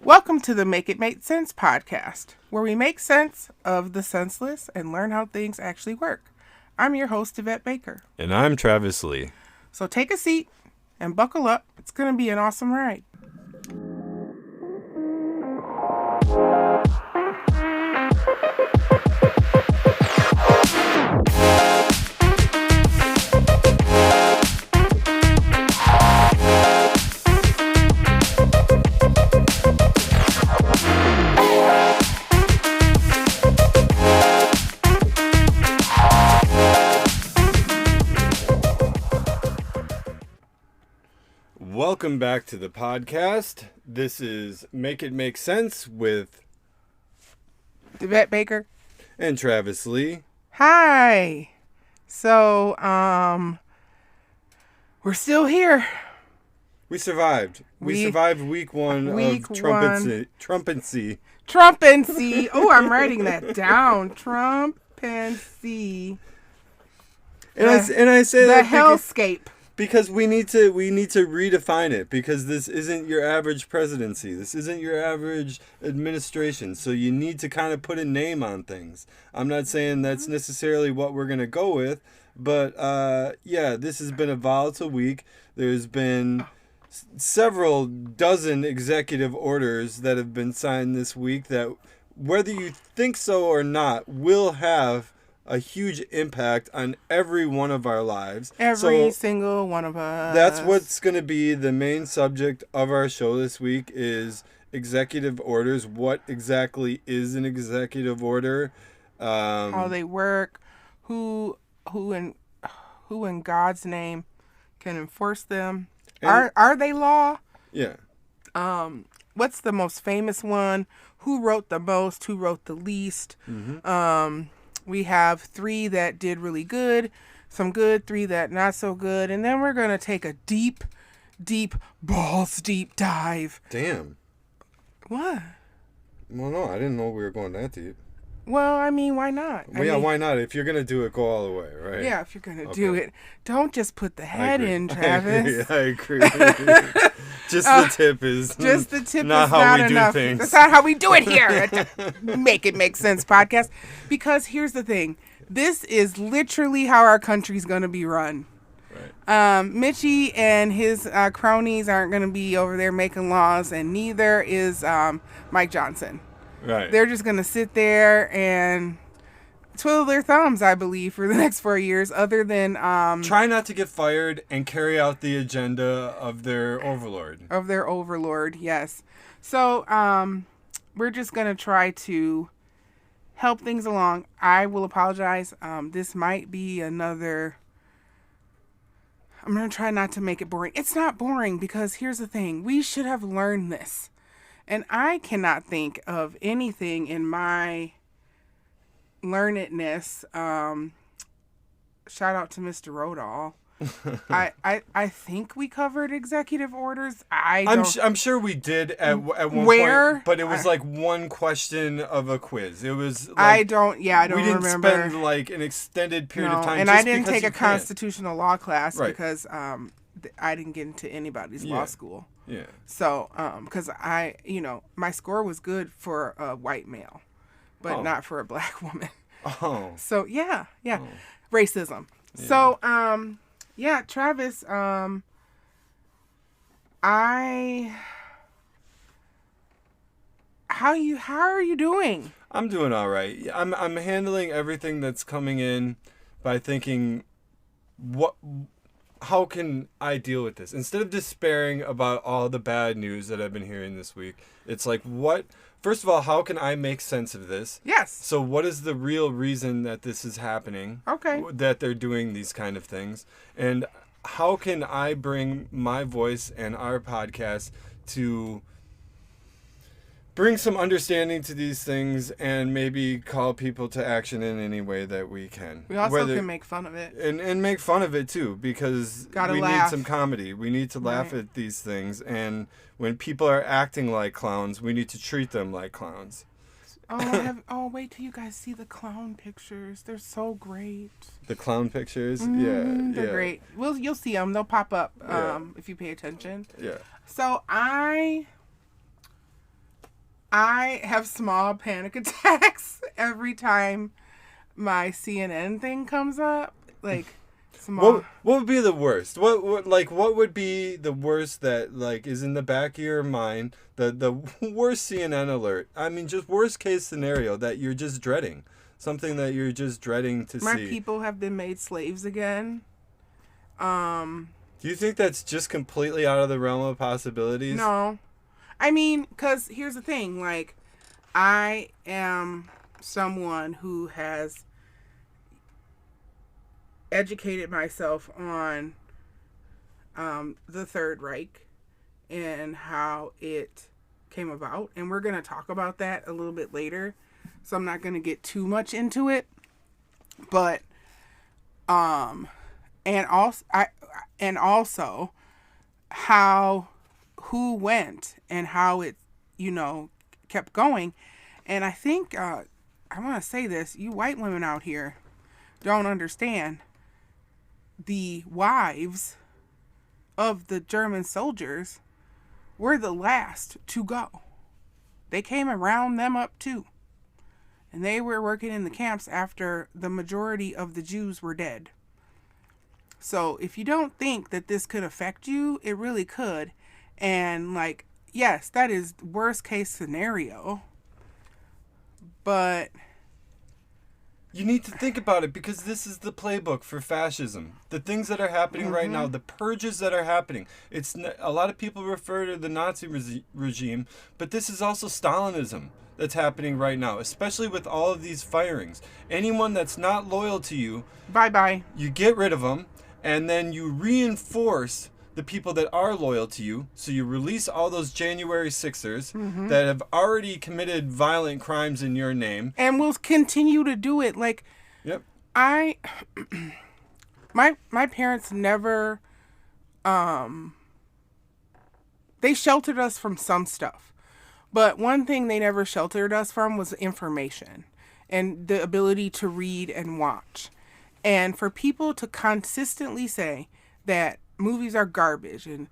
Welcome to the Make It Make Sense podcast, where we make sense of the senseless and learn how things actually work. I'm your host, Yvette Baker. And I'm Travis Lee. So take a seat and buckle up. It's going to be an awesome ride. Welcome back to the podcast. This is Make It Make Sense with Yvette Baker and Travis Lee. Hi. So, we're still here. We survived. We survived week one of Trumpancy. Trumpancy. Oh, I'm writing that down. Trumpancy. And I say the that hellscape. Because we need to redefine it, because this isn't your average presidency. This isn't your average administration. So you need to kind of put a name on things. I'm not saying that's necessarily what we're going to go with, but this has been a volatile week. There's been several dozen executive orders that have been signed this week that, whether you think so or not, will have a huge impact on every one of our lives. Every single one of us. That's what's going to be the main subject of our show this week is executive orders. What exactly is an executive order? How they work, who in God's name can enforce them. Are they law? Yeah. What's the most famous one? Who wrote the most? Who wrote the least? Mm-hmm. We have 3 that did really good, some good, 3 that not so good, and then we're going to take a deep dive. Damn. What? Well, no, I didn't know we were going that deep. Well, I mean, why not? Why not? If you're going to do it, go all the way, right? Yeah, if you're going to do it. Don't just put the head in, Travis. I agree. Just the tip is not how we do things. That's not how we do it here at Make It Make Sense podcast. Because here's the thing. This is literally how our country's going to be run. Right. Mitchie and his cronies aren't going to be over there making laws, and neither is Mike Johnson. Right. They're just going to sit there and twiddle their thumbs, I believe, for the next 4 years, other than... try not to get fired and carry out the agenda of their overlord. Of their overlord, yes. So, we're just going to try to help things along. I will apologize. This might be another... I'm going to try not to make it boring. It's not boring because here's the thing. We should have learned this. And I cannot think of anything in my learnedness. Shout out to Mr. Rodall. I think we covered executive orders. I'm sure we did at one point, but it was like one question of a quiz. It was like, I don't remember. We didn't spend like an extended period of time. And I didn't take a constitutional law class because I didn't get into anybody's law school. Yeah. So, because my score was good for a white male, but not for a black woman. Oh. So, yeah. Oh. Racism. Yeah. So, Travis, how are you doing? I'm doing all right. I'm handling everything that's coming in by thinking, how can I deal with this? Instead of despairing about all the bad news that I've been hearing this week, it's like, first of all, how can I make sense of this? Yes. So what is the real reason that this is happening? Okay. That they're doing these kind of things? And how can I bring my voice and our podcast to bring some understanding to these things and maybe call people to action in any way that we can. We also can make fun of it. And make fun of it too, because we need some comedy. We need to laugh at these things. And when people are acting like clowns, we need to treat them like clowns. Wait till you guys see the clown pictures. They're so great. The clown pictures? They're great. You'll see them. They'll pop up if you pay attention. Yeah. So I have small panic attacks every time my CNN thing comes up. Like, small. What would be the worst? What would be the worst that like is in the back of your mind? The worst CNN alert. I mean, just worst case scenario that you're just dreading. Something that you're just dreading to My see. people have been made slaves again. Do you think that's just completely out of the realm of possibilities? No. I mean, because here's the thing. Like, I am someone who has educated myself on the Third Reich and how it came about. And we're going to talk about that a little bit later. So I'm not going to get too much into it. But, and also how, who went and how it, kept going. And I think, I want to say this, you white women out here don't understand. The wives of the German soldiers were the last to go. They came and round them up too. And they were working in the camps after the majority of the Jews were dead. So if you don't think that this could affect you, it really could. And like, yes, that is worst case scenario. But you need to think about it because this is the playbook for fascism. The things that are happening right now, the purges that are happening. A lot of people refer to the Nazi regime, but this is also Stalinism that's happening right now, especially with all of these firings. Anyone that's not loyal to you, bye-bye. You get rid of them, and then you reinforce the people that are loyal to you. So you release all those January 6ers that have already committed violent crimes in your name. And will continue to do it. Like, yep. my parents never, they sheltered us from some stuff. But one thing they never sheltered us from was information and the ability to read and watch. And for people to consistently say that movies are garbage and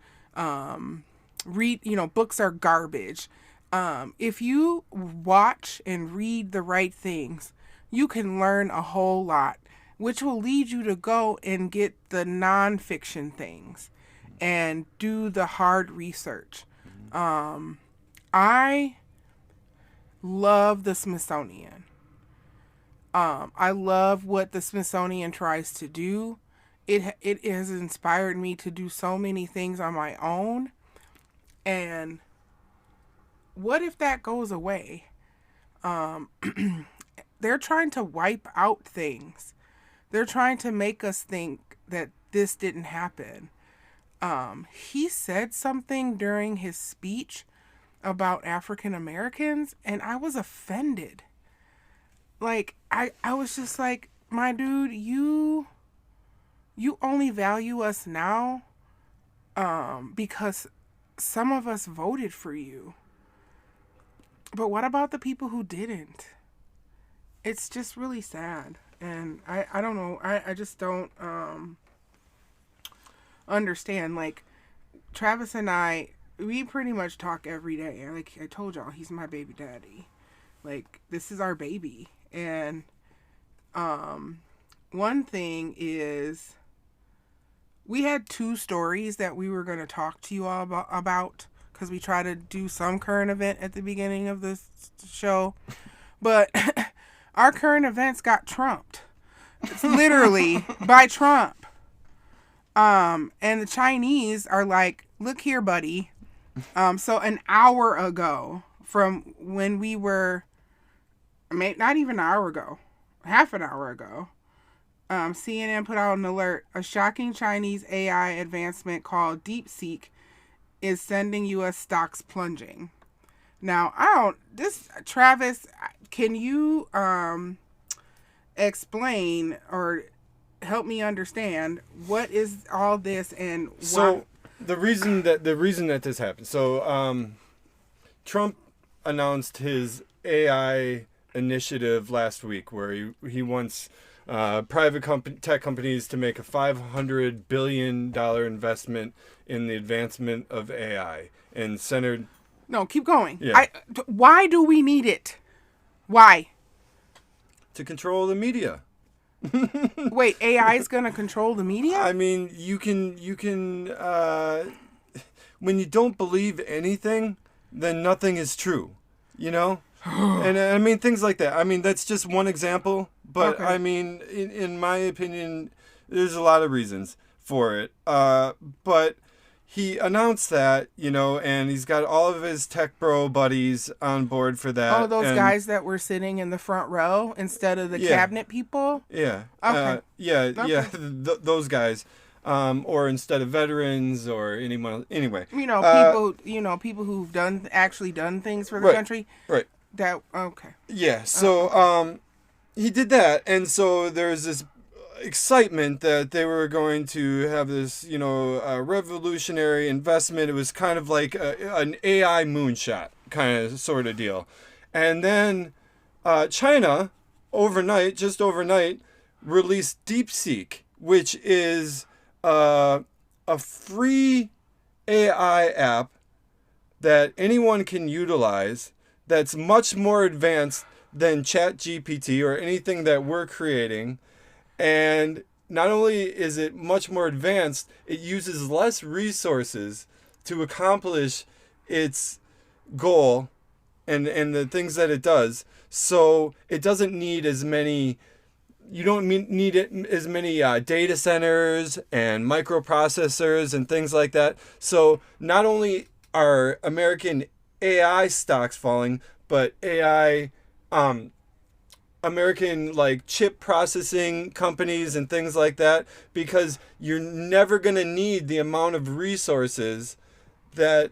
books are garbage, if you watch and read the right things, you can learn a whole lot, which will lead you to go and get the nonfiction things and do the hard research. I love the Smithsonian. I love what the Smithsonian tries to do. It has inspired me to do so many things on my own. And what if that goes away? They're trying to wipe out things. They're trying to make us think that this didn't happen. He said something during his speech about African Americans, and I was offended. Like, I was just like, my dude, you only value us now because some of us voted for you. But what about the people who didn't? It's just really sad. And I don't know. I just don't understand. Like, Travis and I, we pretty much talk every day. Like I told y'all, he's my baby daddy. Like, this is our baby. And one thing is, we had 2 stories that we were going to talk to you all about because we try to do some current event at the beginning of this show. But our current events got trumped. It's literally by Trump. And the Chinese are like, look here, buddy. So an hour ago from when we were, not even an hour ago, half an hour ago, CNN put out an alert. A shocking Chinese AI advancement called DeepSeek is sending U.S. stocks plunging. Now, Travis, can you explain or help me understand what is all this and why? So the reason that this happened. So Trump announced his AI initiative last week, where he wants private tech companies to make a $500 billion investment in the advancement of AI, and centered No, keep going. Yeah. Why do we need it? Why? To control the media. Wait, AI is going to control the media? I mean, you can when you don't believe anything, then nothing is true, you know? And I mean, things like that. I mean, that's just one example, but Okay. I mean, in my opinion, there's a lot of reasons for it. But he announced that, and he's got all of his tech bro buddies on board for that. Oh, those and guys that were sitting in the front row instead of the cabinet people? Yeah. Okay. Yeah. Those guys. Or instead of veterans or anyone. Anyway. People who've actually done things for the country. Right. Okay. Yeah. So, he did that, and so there's this excitement that they were going to have this, revolutionary investment. It was kind of like an AI moonshot kind of sort of deal. And then China, just overnight, released DeepSeek, which is a free AI app that anyone can utilize that's much more advanced than ChatGPT or anything that we're creating. And not only is it much more advanced, it uses less resources to accomplish its goal and the things that it does. So it doesn't need as many, you don't need as many data centers and microprocessors and things like that. So not only are American AI stocks falling, but American like chip processing companies and things like that, because you're never going to need the amount of resources that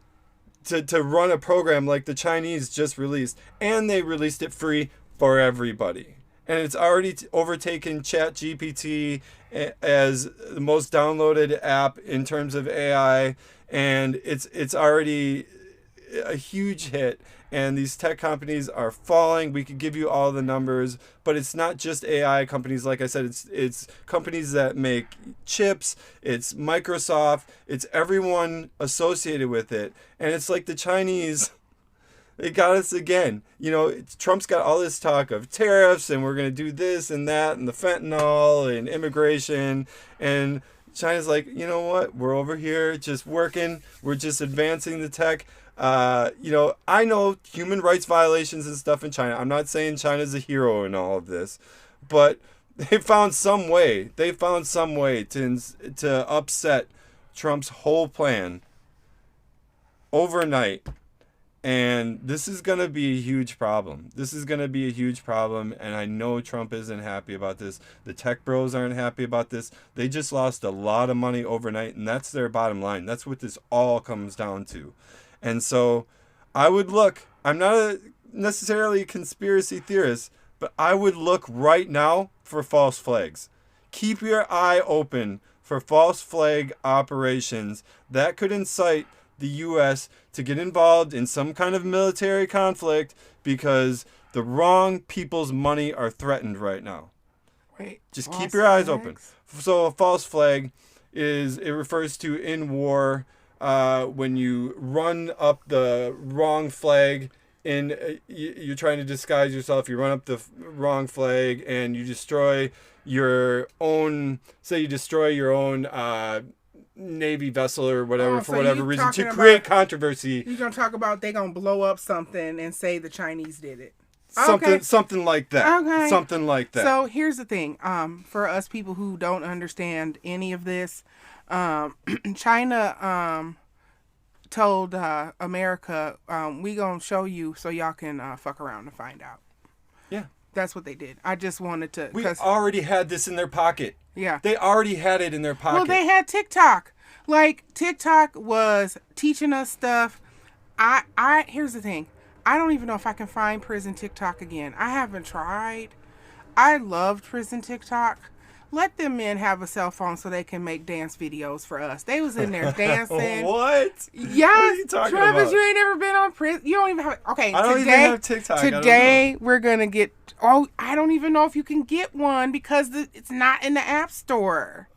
to run a program like the Chinese just released, and they released it free for everybody. And it's already overtaken ChatGPT as the most downloaded app in terms of AI, and it's already a huge hit. And these tech companies are falling. We could give you all the numbers, but it's not just AI companies. Like I said, it's companies that make chips. It's Microsoft. It's everyone associated with it. And it's like the Chinese, they got us again. Trump's got all this talk of tariffs, and we're going to do this and that, and the fentanyl and immigration. And China's like, you know what? We're over here just working. We're just advancing the tech. I know human rights violations and stuff in China. I'm not saying China's a hero in all of this, but they found some way. They found some way to upset Trump's whole plan overnight. And this is going to be a huge problem. And I know Trump isn't happy about this. The tech bros aren't happy about this. They just lost a lot of money overnight, and that's their bottom line. That's what this all comes down to. And so I'm not necessarily a conspiracy theorist, but I would look right now for false flags. Keep your eye open for false flag operations that could incite the U.S. to get involved in some kind of military conflict, because the wrong people's money are threatened right now. Wait, just keep your eyes open. So a false flag refers to in war, when you run up the wrong flag you're trying to disguise yourself, you run up the wrong flag and you destroy your own Navy vessel or whatever, for whatever reason, to create controversy. You're going to talk about they going to blow up something and say the Chinese did it. Something like that. Okay. Something like that. So here's the thing. For us people who don't understand any of this, China told America, we gonna show you so y'all can fuck around and find out. Yeah. That's what they did. I just wanted to... We already had this in their pocket. Yeah. They already had it in their pocket. Well, they had TikTok. Like, TikTok was teaching us stuff. Here's the thing. I don't even know if I can find prison TikTok again. I haven't tried. I loved prison TikTok. Let them men have a cell phone so they can make dance videos for us. They was in there dancing. What? Yes. What are you talking Travis, about? you ain't never been on prison. You don't even have... Okay, I don't even have TikTok. Today, we're going to get... Oh, I don't even know if you can get one because it's not in the App Store.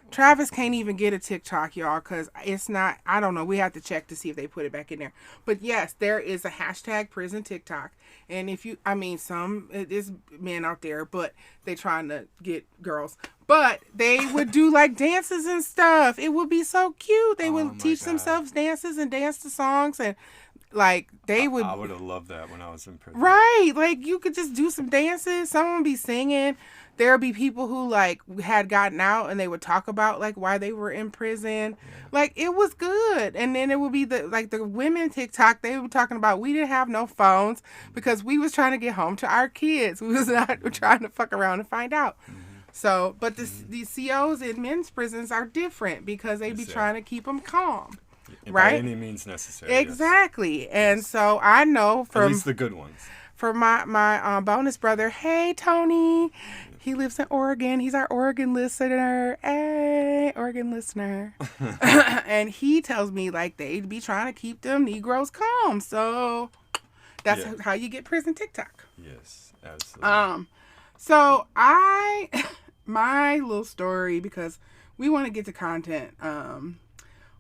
Travis can't even get a TikTok, y'all, because it's not, I don't know. We have to check to see if they put it back in there. But yes, there is a hashtag prison TikTok. And if you, I mean, it is men out there, but they trying to get girls. But they would do like dances and stuff. It would be so cute. They would teach themselves dances and dance to songs. And like they would. I would have loved that when I was in prison. Right. Like you could just do some dances. Someone would be singing. There'd be people who like had gotten out and they would talk about like why they were in prison. Yeah. Like it was good. And then it would be the women TikTok, they were talking about we didn't have no phones because we was trying to get home to our kids. We was not trying to fuck around and find out. Mm-hmm. So, but these COs in men's prisons are different because they be trying to keep them calm. Right? By any means necessary. Exactly. Yes. And so I know from at least the good ones. For my bonus brother, hey Tony, he lives in Oregon. He's our Oregon listener. Hey, Oregon listener. And he tells me like they'd be trying to keep them Negroes calm. So that's how you get prison TikTok. Yes, absolutely. So my little story, because we want to get to content,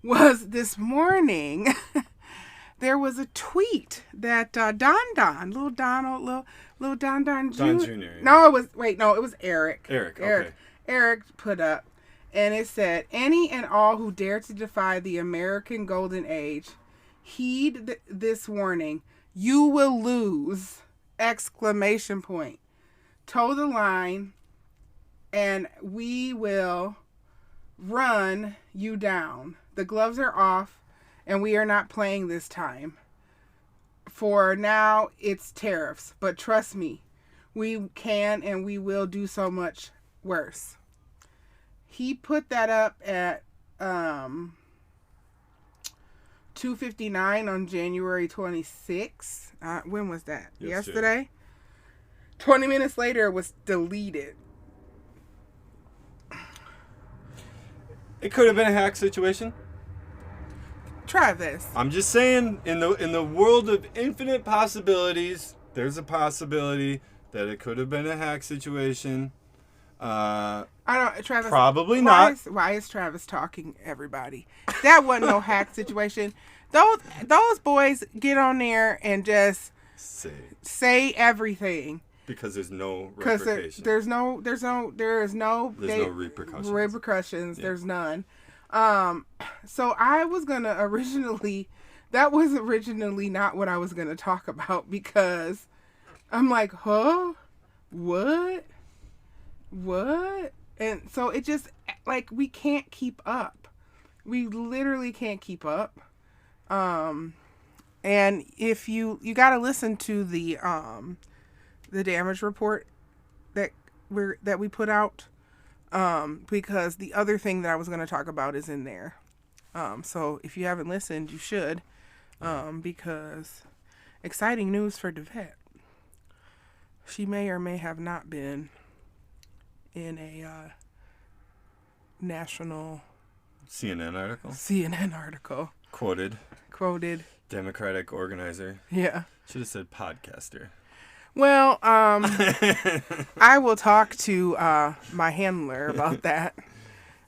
was this morning. There was a tweet that Don, little Don Jr. Don Jr. No, it was Eric. Okay. Eric put up, and it said, "Any and all who dare to defy the American Golden Age, heed this warning. You will lose! ! Toe the line, and we will run you down. The gloves are off. And we are not playing this time. For now, it's tariffs. But trust me, we can and we will do so much worse." He put that up at 2:59 on January 26th. When was that? Yesterday? 20 minutes later, it was deleted. It could have been a hack situation. Travis. I'm just saying, in the world of infinite possibilities, there's a possibility that it could have been a hack situation. Travis. Probably not. Why is Travis talking, everybody? That wasn't no hack situation. Those boys get on there and just say everything. Because there's no repercussions. There is no repercussions. Yeah. There's none. So I was gonna that was originally not what I was gonna talk about, because I'm like, huh? What? And so it just, like, we can't keep up. We literally can't keep up. And if you gotta listen to the damage report that we put out. Because the other thing that I was going to talk about is in there. So if you haven't listened, you should. Because exciting news for Devette. She may or may have not been in a national CNN article. Quoted. Democratic organizer. Yeah. Should have said podcaster. Well, I will talk to my handler about that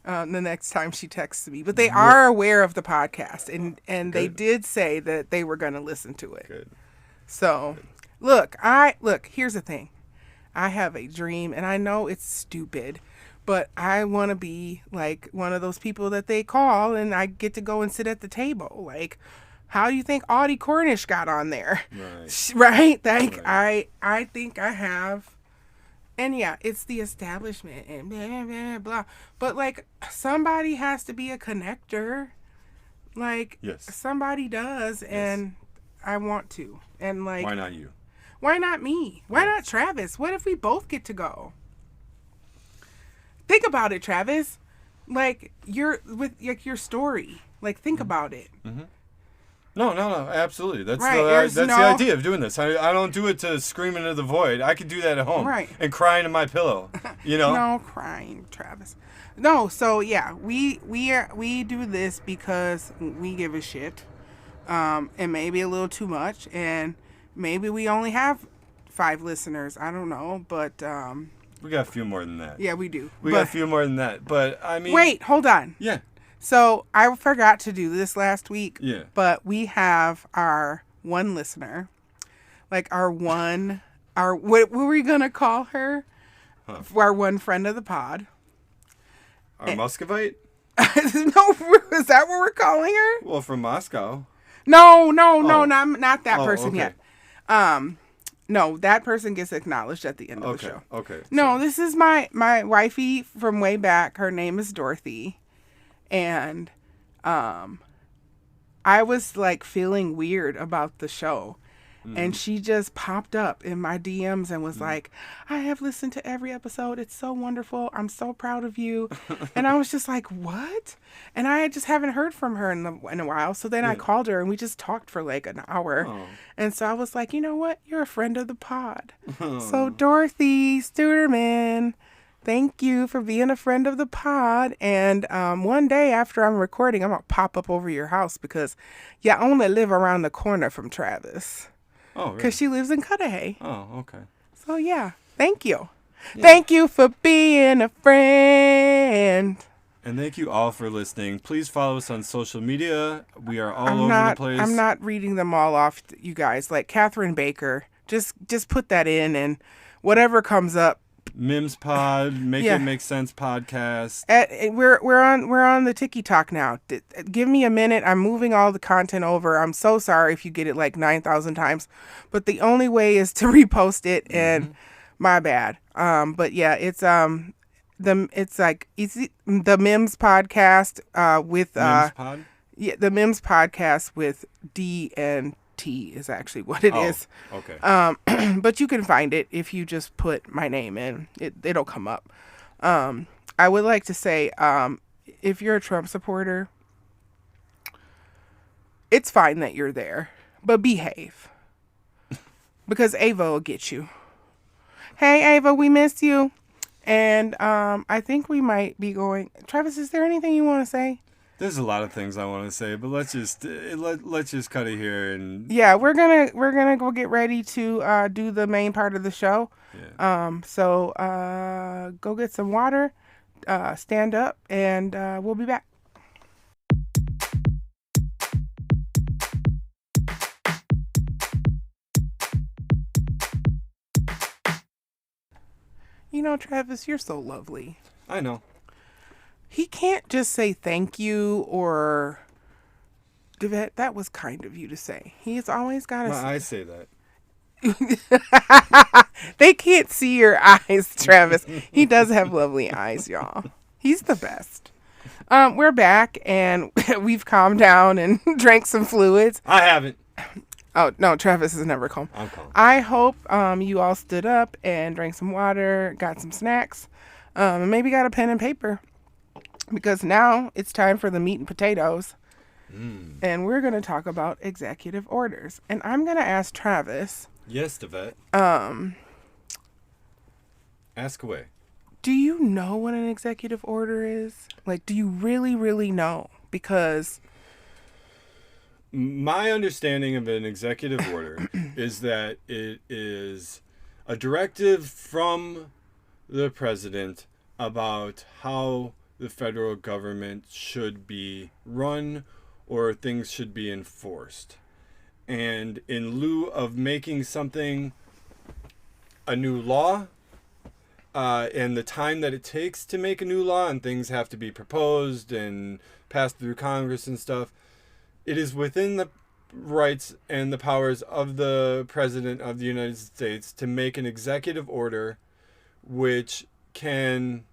the next time she texts me. But they are aware of the podcast, and they did say that they were going to listen to it. Good. So, look, here's the thing. I have a dream, and I know it's stupid, but I want to be like one of those people that they call, and I get to go and sit at the table. Like, how do you think Audie Cornish got on there? Right? Like, right. I think I have. And yeah, it's the establishment and blah, blah, blah, blah. But, like, somebody has to be a connector. Like, somebody does, and I want to. And, like, why not you? Why not me? Why not Travis? What if we both get to go? Think about it, Travis. Like, your story. Like, think about it. Mm-hmm. No, absolutely. That's right. The idea of doing this. I don't do it to scream into the void. I could do that at home. Right. And cry into my pillow. You know? No crying, Travis. No, so yeah, we do this because we give a shit. And maybe a little too much, and maybe we only have 5 listeners. I don't know, but We got a few more than that. Yeah, we do. We got a few more than that. But, I mean... Wait, hold on. Yeah. So, I forgot to do this last week. Yeah. But we have our one listener. Like, what were we going to call her? Huh. Our one friend of the pod. Our Muscovite? No, is that what we're calling her? Well, from Moscow. No, not that person okay. yet. No, that person gets acknowledged at the end of the show. Okay. No, this is my wifey from way back. Her name is Dorothy. And I was like feeling weird about the show. And she just popped up in my DMs and was like, I have listened to every episode. It's so wonderful. I'm so proud of you. And I was just like, what? And I just haven't heard from her in a while. So then I called her and we just talked for like an hour. Oh. And so I was like, you know what? You're a friend of the pod. So Dorothy Studerman, thank you for being a friend of the pod. And one day after I'm recording, I'm going to pop up over your house because you only live around the corner from Travis. Oh, really? Because she lives in Cudahy. Oh, okay. So, yeah. Thank you. Yeah. Thank you for being a friend. And thank you all for listening. Please follow us on social media. We are all over the place. I'm not reading them all off, you guys. Like Catherine Baker. Just put that in and whatever comes up. Mims Pod, Make It Make Sense podcast. We're on the TikTok now. Give me a minute. I'm moving all the content over. I'm so sorry if you get it like 9,000 times, but the only way is to repost it. And my bad. But yeah, it's the Mims podcast with Mims Pod? Yeah, the Mims podcast with D and T is actually what it is. Okay. But you can find it if you just put my name in. It'll come up. I would like to say, if you're a Trump supporter, it's fine that you're there, but behave. Because Ava will get you. Hey, Ava, we miss you. And I think we might be going... Travis, is there anything you want to say? There's a lot of things I want to say, but let's just cut it here and we're gonna go get ready to do the main part of the show. Yeah. So go get some water, stand up, and we'll be back. You know, Travis, you're so lovely. I know. He can't just say thank you or... That was kind of you to say. He's always got to... I say that. They can't see your eyes, Travis. He does have lovely eyes, y'all. He's the best. We're back, and we've calmed down and drank some fluids. I haven't. Oh, no, Travis is never calm. I'm calm. I hope you all stood up and drank some water, got some snacks, and maybe got a pen and paper. Because now it's time for the meat and potatoes. And we're going to talk about executive orders. And I'm going to ask Travis. Yes, Devette. Ask away. Do you know what an executive order is? Like, do you really, really know? Because... My understanding of an executive order is that it is a directive from the president about how the federal government should be run or things should be enforced. And in lieu of making something a new law, and the time that it takes to make a new law and things have to be proposed and passed through Congress and stuff, it is within the rights and the powers of the President of the United States to make an executive order which can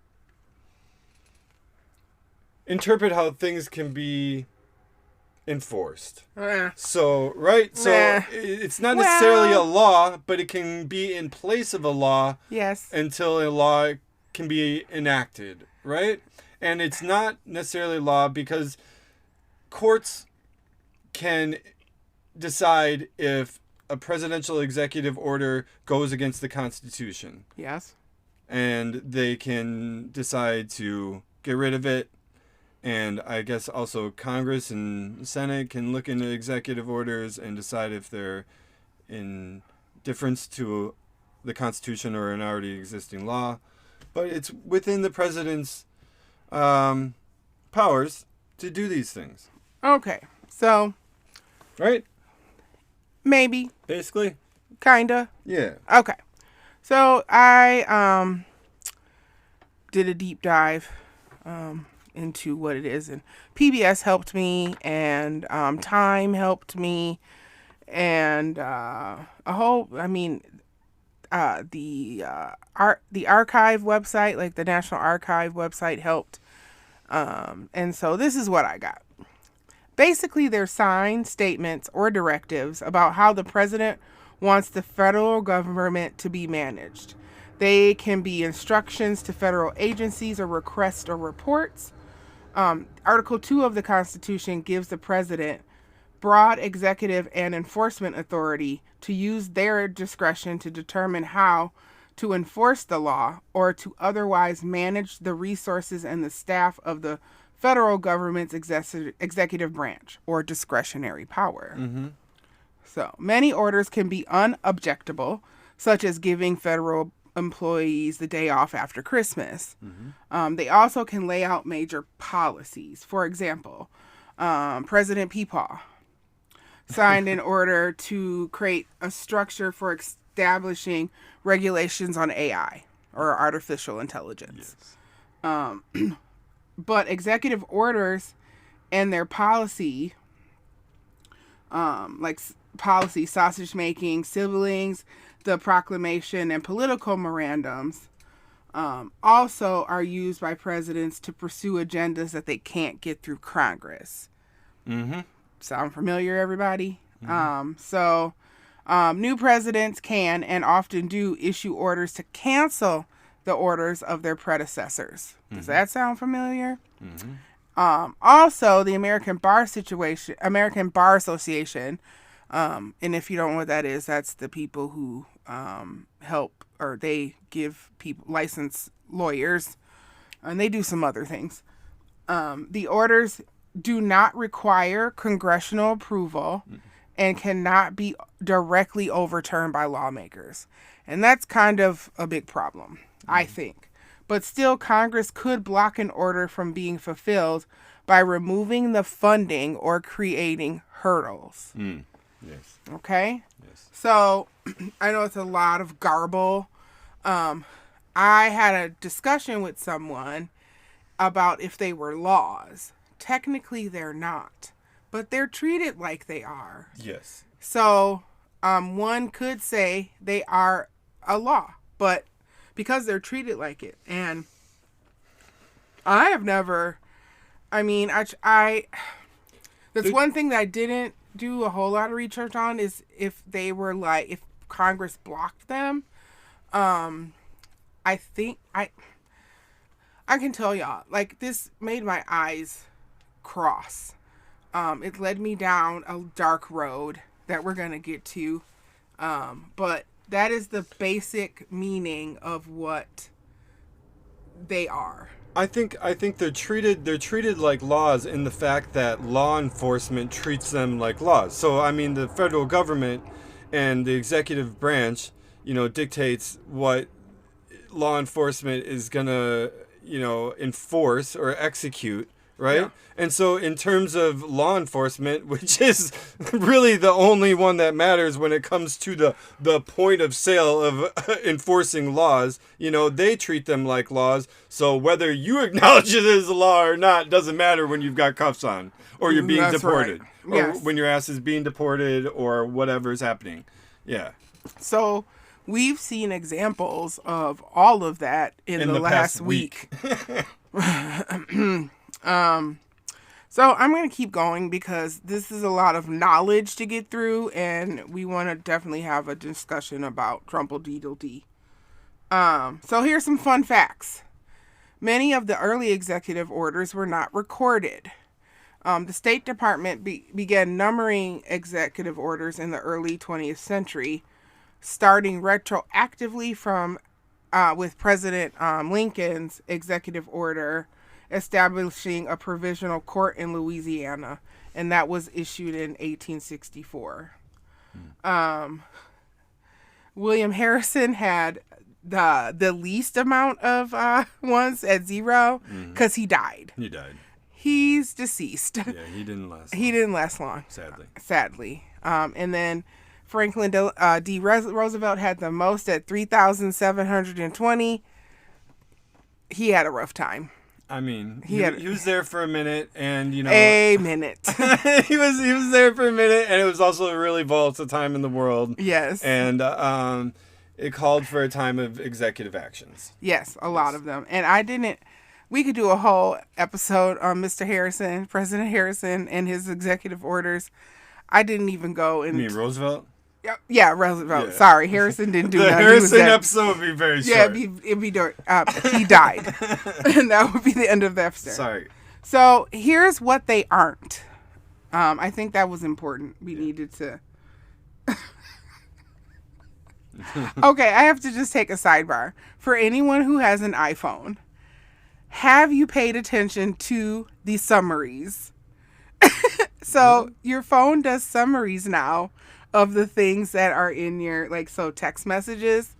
interpret how things can be enforced. So it's not necessarily a law, but it can be in place of a law. Yes. Until a law can be enacted, right? And it's not necessarily law because courts can decide if a presidential executive order goes against the Constitution. Yes. And they can decide to get rid of it. And I guess also Congress and Senate can look into executive orders and decide if they're in difference to the Constitution or an already existing law. but it's within the president's powers to do these things. Okay, so Right? maybe, Basically? kinda. Yeah. Okay, so I did a deep dive into what it is, and PBS helped me, and Time helped me, and the archive website, like the National Archive website, helped. And so this is what I got. Basically, they're signed statements or directives about how the president wants the federal government to be managed. They can be instructions to federal agencies or requests or reports. Article 2 of the Constitution gives the president broad executive and enforcement authority to use their discretion to determine how to enforce the law or to otherwise manage the resources and the staff of the federal government's executive branch or discretionary power. Mm-hmm. So many orders can be unobjectable, such as giving federal employees the day off after Christmas. Mm-hmm. They also can lay out major policies. For example, President Peepaw signed an order to create a structure for establishing regulations on AI, or artificial intelligence. Yes. But executive orders and their policy, policy, sausage making, siblings, the proclamation, and political memorandums, also are used by presidents to pursue agendas that they can't get through Congress. Mm-hmm. Sound familiar, everybody? Mm-hmm. New presidents can and often do issue orders to cancel the orders of their predecessors. Does Mm-hmm. that sound familiar? Mm-hmm. Also, the American Bar Association, and if you don't know what that is, that's the people who help, or they give people, licensed lawyers, and they do some other things. The orders do not require congressional approval and cannot be directly overturned by lawmakers. And that's kind of a big problem, I think. But still, Congress could block an order from being fulfilled by removing the funding or creating hurdles. Yes. Okay? Yes. So, I know it's a lot of garble. I had a discussion with someone about if they were laws. Technically, they're not, but they're treated like they are. Yes. So, one could say they are a law, but because they're treated like it. And I have never, that's one thing that I didn't do a whole lot of research on, is if they were like, if Congress blocked them. I think I can tell y'all, like, this made my eyes cross. It led me down a dark road that we're going to get to. But that is the basic meaning of what they are. I think they're treated like laws in the fact that law enforcement treats them like laws. So I mean, the federal government and the executive branch, dictates what law enforcement is gonna, enforce or execute, right? Yeah. And so in terms of law enforcement, which is really the only one that matters when it comes to the point of sale of enforcing laws, they treat them like laws. So whether you acknowledge it as a law or not doesn't matter when you've got cuffs on, or you're being That's deported, right. or Yes. when your ass is being deported, or whatever's happening. Yeah. So we've seen examples of all of that in the last past week. So I'm going to keep going because this is a lot of knowledge to get through, and we want to definitely have a discussion about Trumple-Deedle-Dee. So here's some fun facts. Many of the early executive orders were not recorded. The State Department began numbering executive orders in the early 20th century, starting retroactively from with President Lincoln's executive order establishing a provisional court in Louisiana, and that was issued in 1864. William Harrison had the least amount of ones at 0 because he died. He died. He's deceased. Yeah, he didn't last long. He didn't last long. Sadly. And then Franklin D. Roosevelt had the most at 3,720. He had a rough time. I mean, he was there for a minute, and a minute. he was there for a minute, and it was also a really volatile time in the world. Yes, and it called for a time of executive actions. Yes, a lot of them, and I didn't. We could do a whole episode on Mr. Harrison, President Harrison, and his executive orders. I didn't even go in. You mean Roosevelt? Yeah, Roosevelt. Yeah. Sorry, Harrison didn't do the nothing. Harrison episode would be very short. Yeah, it'd be dark. He died. And that would be the end of the episode. Sorry. So here's what they aren't. I think that was important. We needed to. Okay, I have to just take a sidebar. For anyone who has an iPhone, have you paid attention to the summaries? So your phone does summaries now of the things that are in your, text messages.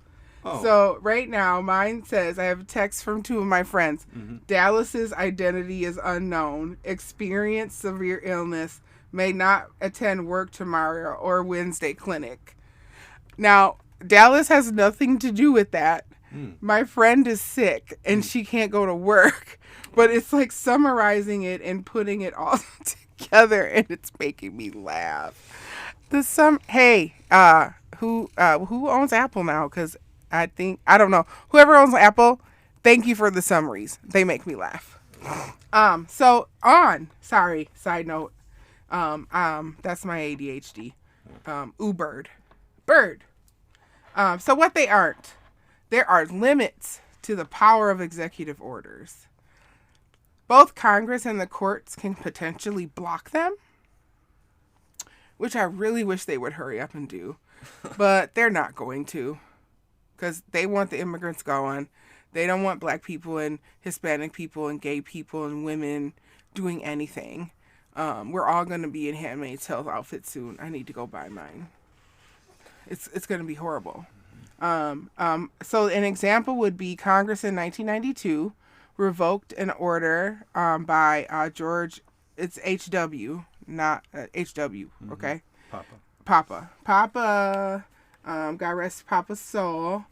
Oh. So right now, mine says, I have a text from 2 of my friends. Mm-hmm. Dallas's identity is unknown. Experienced severe illness. May not attend work tomorrow or Wednesday clinic. Now, Dallas has nothing to do with that. My friend is sick and she can't go to work. But it's like summarizing it and putting it all together, and it's making me laugh. Hey, who owns Apple now? Because I don't know. Whoever owns Apple, thank you for the summaries. They make me laugh. Side note. That's my ADHD. Bird. So what they aren't, there are limits to the power of executive orders. Both Congress and the courts can potentially block them, which I really wish they would hurry up and do. But they're not going to, because they want the immigrants going. They don't want black people and Hispanic people and gay people and women doing anything. We're all going to be in Handmaid's Tale outfits soon. I need to go buy mine. It's going to be horrible. So an example would be Congress in 1992 revoked an order by George. It's H.W., not H.W., okay? Papa. God rest Papa's soul,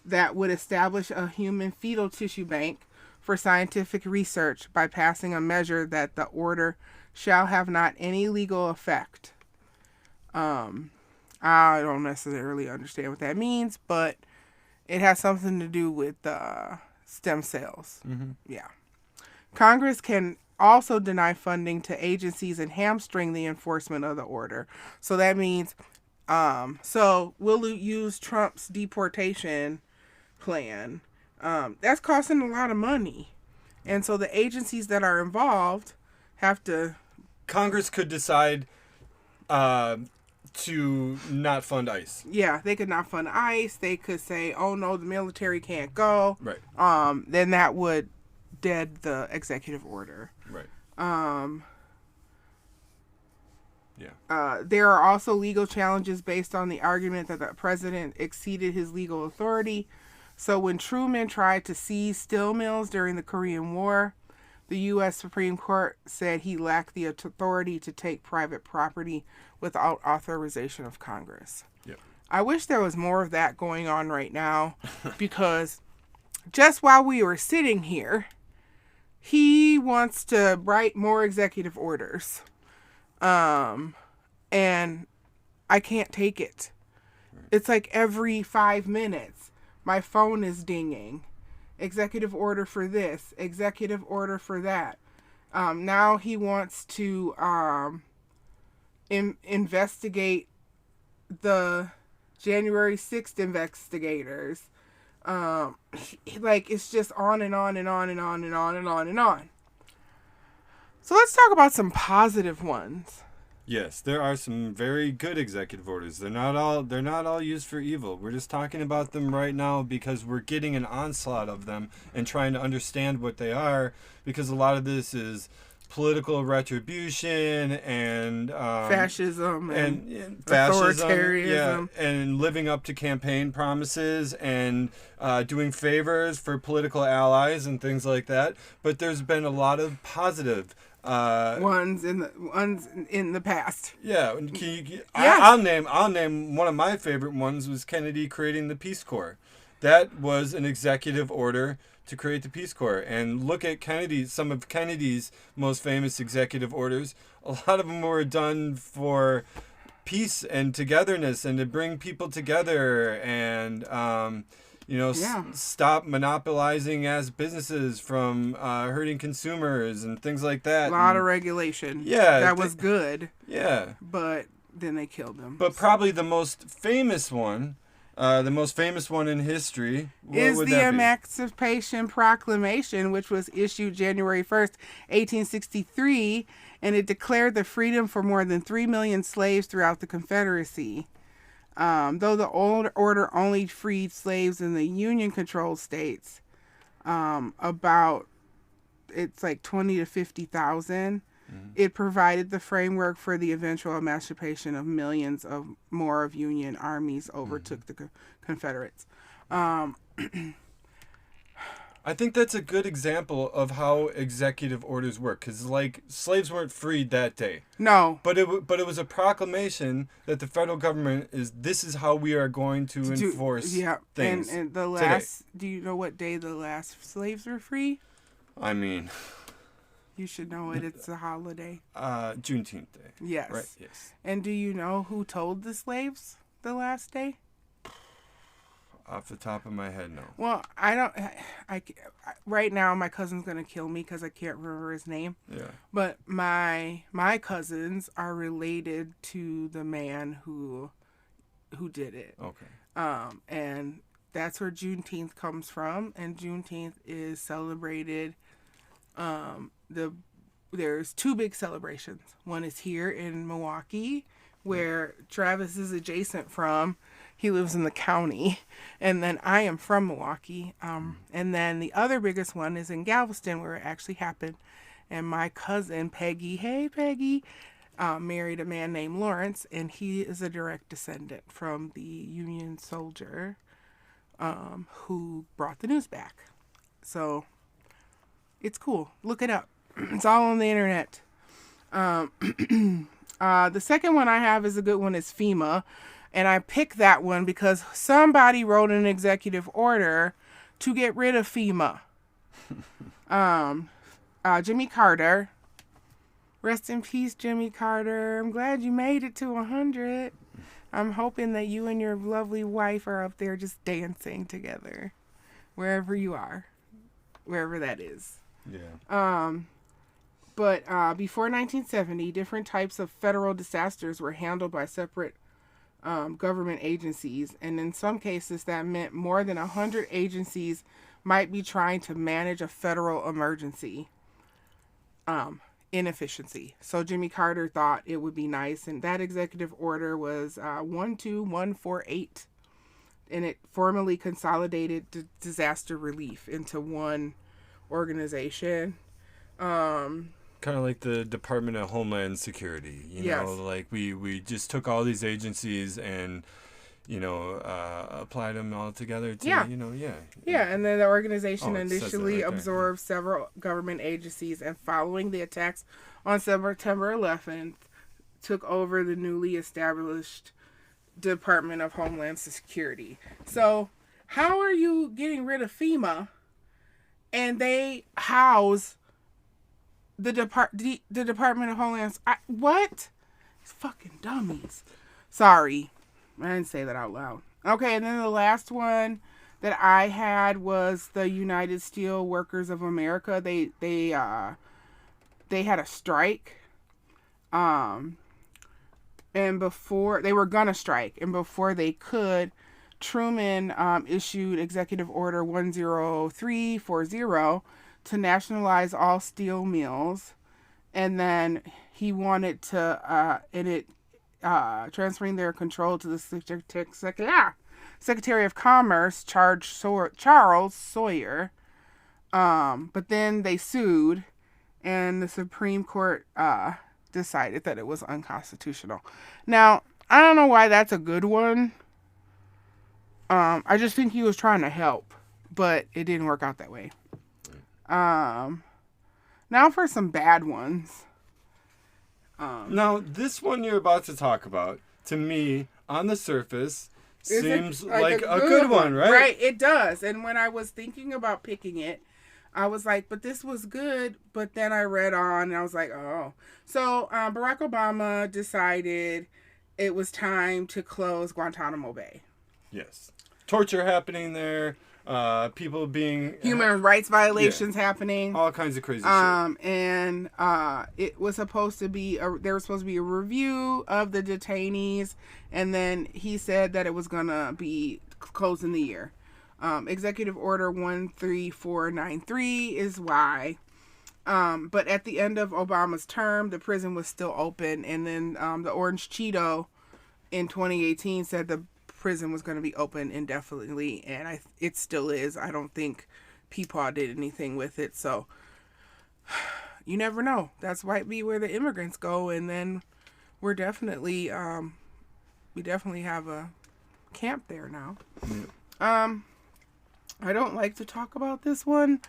that would establish a human fetal tissue bank for scientific research by passing a measure that the order shall have not any legal effect. I don't necessarily understand what that means, but it has something to do with stem cells. Mm-hmm. Yeah. Congress can also deny funding to agencies and hamstring the enforcement of the order. So that means, so we'll use Trump's deportation plan. That's costing a lot of money. And so the agencies that are involved have to... Congress could decide to not fund ICE. Yeah, they could not fund ICE. They could say, oh no, the military can't go. Right. Then that would dead the executive order. Right. There are also legal challenges based on the argument that the president exceeded his legal authority. So when Truman tried to seize steel mills during the Korean War, the U.S. Supreme Court said he lacked the authority to take private property without authorization of Congress. Yep. I wish there was more of that going on right now, because just while we were sitting here, he wants to write more executive orders. And I can't take it. It's like every 5 minutes, my phone is dinging. Executive order for this, executive order for that. Now he wants to investigate the January 6th investigators. It's just on and on and on and on and on and on and on. So let's talk about some positive ones. Yes, there are some very good executive orders. They're not all used for evil. We're just talking about them right now because we're getting an onslaught of them and trying to understand what they are, because a lot of this is political retribution and Fascism and fascism, yeah, authoritarianism. and living up to campaign promises and doing favors for political allies and things like that. But there's been a lot of positive. Ones in the past. Yeah, Yeah. I'll name one of my favorite ones was Kennedy creating the Peace Corps. That was an executive order to create the Peace Corps. And look at some of Kennedy's most famous executive orders. A lot of them were done for peace and togetherness and to bring people together and stop monopolizing as businesses from hurting consumers and things like that. A lot of regulation. Yeah, that was good. Yeah, but then they killed them. But probably the most famous one in history is the Emancipation Proclamation, which was issued January 1st, 1863, and it declared the freedom for more than 3 million slaves throughout the Confederacy. Though the old order only freed slaves in the Union-controlled states, about it's like 20 to 50,000. It provided the framework for the eventual emancipation of millions of more of Union armies overtook the Confederates. I think that's a good example of how executive orders work, because like slaves weren't freed that day. No, but it was a proclamation that the federal government this is how we are going to enforce things. And the last, do you know what day the last slaves were free? I mean, you should know it. It's a holiday. Juneteenth Day. Yes. Right. Yes. And do you know who told the slaves the last day? Off the top of my head, no. Well, I don't. Right now, my cousin's gonna kill me because I can't remember his name. Yeah. But my cousins are related to the man who did it. Okay. And that's where Juneteenth comes from, and Juneteenth is celebrated. There's two big celebrations. One is here in Milwaukee, where Travis is adjacent from. He lives in the county, and then I am from Milwaukee. And then the other biggest one is in Galveston, where it actually happened. And my cousin Peggy, hey Peggy, married a man named Lawrence, and he is a direct descendant from the Union soldier who brought the news back. So it's cool. Look it up. It's all on the internet. The second one I have is a good one. Is FEMA. And I picked that one because somebody wrote an executive order to get rid of FEMA. Jimmy Carter. Rest in peace, Jimmy Carter. I'm glad you made it to 100. I'm hoping that you and your lovely wife are up there just dancing together. Wherever you are. Wherever that is. Yeah. But before 1970, different types of federal disasters were handled by separate government agencies, and in some cases that meant more than 100 agencies might be trying to manage a federal emergency. Inefficiency. So Jimmy Carter thought it would be nice, and that executive order was 12148, and it formally consolidated disaster relief into one organization. Kind of like the Department of Homeland Security, you know, like we just took all these agencies and, applied them all together to, Yeah, and then the organization initially absorbed several government agencies, and following the attacks on September 11th, took over the newly established Department of Homeland Security. So, how are you getting rid of FEMA and they house the Department of Homeland... what? These fucking dummies. Sorry. I didn't say that out loud. Okay, and then the last one that I had was the United Steel Workers of America. They had a strike. And before... They were gonna strike. And before they could, Truman issued Executive Order 10340 to nationalize all steel mills, and then he wanted to transferring their control to the Secretary of Commerce, Charles Sawyer. But then they sued, and the Supreme Court decided that it was unconstitutional. Now, I don't know why that's a good one. I just think he was trying to help, but it didn't work out that way. Um, Now for some bad ones. Now, this one you're about to talk about, to me, on the surface, seems like a good one, right? Right, it does. And when I was thinking about picking it, I was like, but this was good. But then I read on and I was like, oh. So Barack Obama decided it was time to close Guantanamo Bay. Yes. Torture happening there, people being... Human rights violations happening. All kinds of crazy shit. And it was supposed to be, there was supposed to be a review of the detainees. And then he said that it was going to be closed in the year. Executive Order 13493 is why. But at the end of Obama's term, the prison was still open. And then the Orange Cheeto in 2018 said the prison was going to be open indefinitely. And it still is. I don't think Peepaw did anything with it. So you never know. That's might be where the immigrants go. And then we're definitely, we definitely have a camp there now. Yeah. I don't like to talk about this one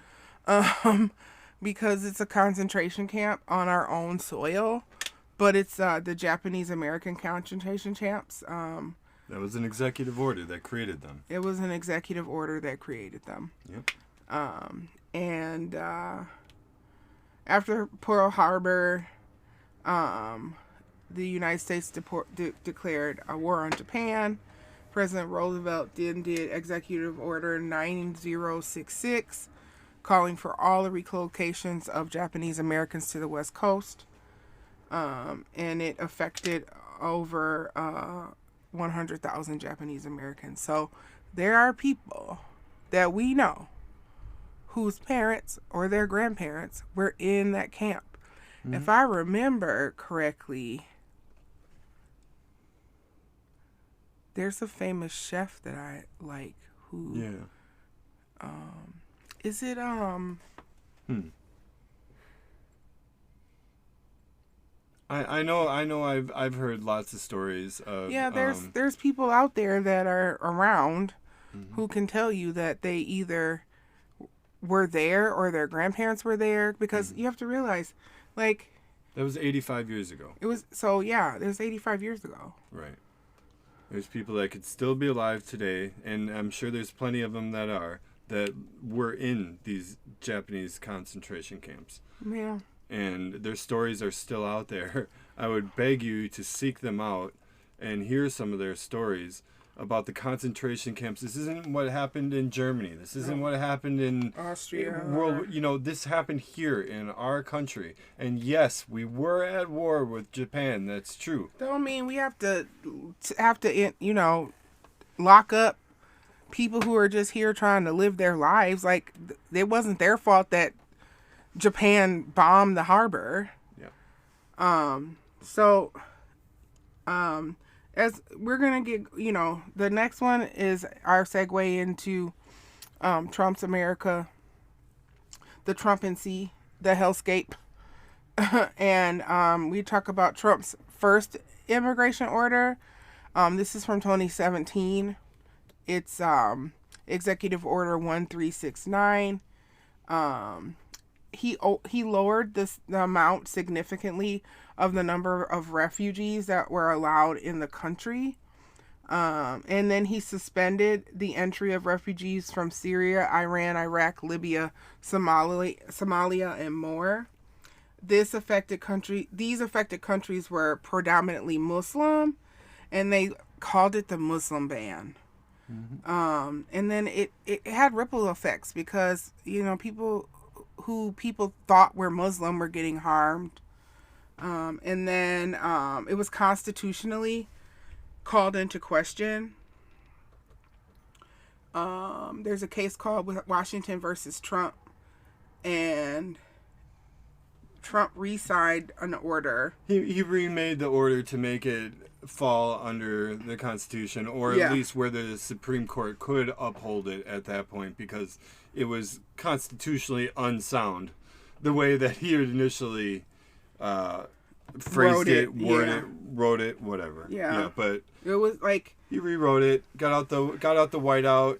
because it's a concentration camp on our own soil, but it's the Japanese American concentration camps. That was an executive order that created them. It was an executive order that created them. Yep. And after Pearl Harbor, the United States declared a war on Japan. President Roosevelt did Executive Order 9066, calling for all the relocations of Japanese Americans to the West Coast. And it affected over 100,000 Japanese Americans. So there are people that we know whose parents or their grandparents were in that camp. Mm-hmm. If I remember correctly, there's a famous chef that I like who... Yeah. Is it, I know I've heard lots of stories of... Yeah, there's people out there that are around who can tell you that they either were there or their grandparents were there, because you have to realize, like... That was 85 years ago. It was, so yeah, it was 85 years ago. Right. There's people that could still be alive today, and I'm sure there's plenty of them that were in these Japanese concentration camps. Yeah. And their stories are still out there. I would beg you to seek them out and hear some of their stories about the concentration camps. This isn't what happened in Germany. This isn't what happened in Austria. This happened here in our country. And yes, we were at war with Japan. That's true. Don't mean we have to lock up people who are just here trying to live their lives. Like, it wasn't their fault that Japan bombed the harbor. Yeah. As we're going to get, the next one is our segue into Trump's America, the Trumpancy, the hellscape. And we talk about Trump's first immigration order. This is from 2017. It's Executive Order 1369. He lowered the amount significantly of the number of refugees that were allowed in the country. And then he suspended the entry of refugees from Syria, Iran, Iraq, Libya, Somalia, and more. These affected countries were predominantly Muslim, and they called it the Muslim ban. Mm-hmm. And then it had ripple effects because, people who people thought were Muslim were getting harmed. And then it was constitutionally called into question. There's a case called Washington versus Trump, and Trump re-signed an order. He remade the order to make it fall under the Constitution, or at least where the Supreme Court could uphold it at that point, because it was constitutionally unsound. the way that he had initially phrased it, wrote it, whatever. Yeah. But it was like he rewrote it, got out the whiteout.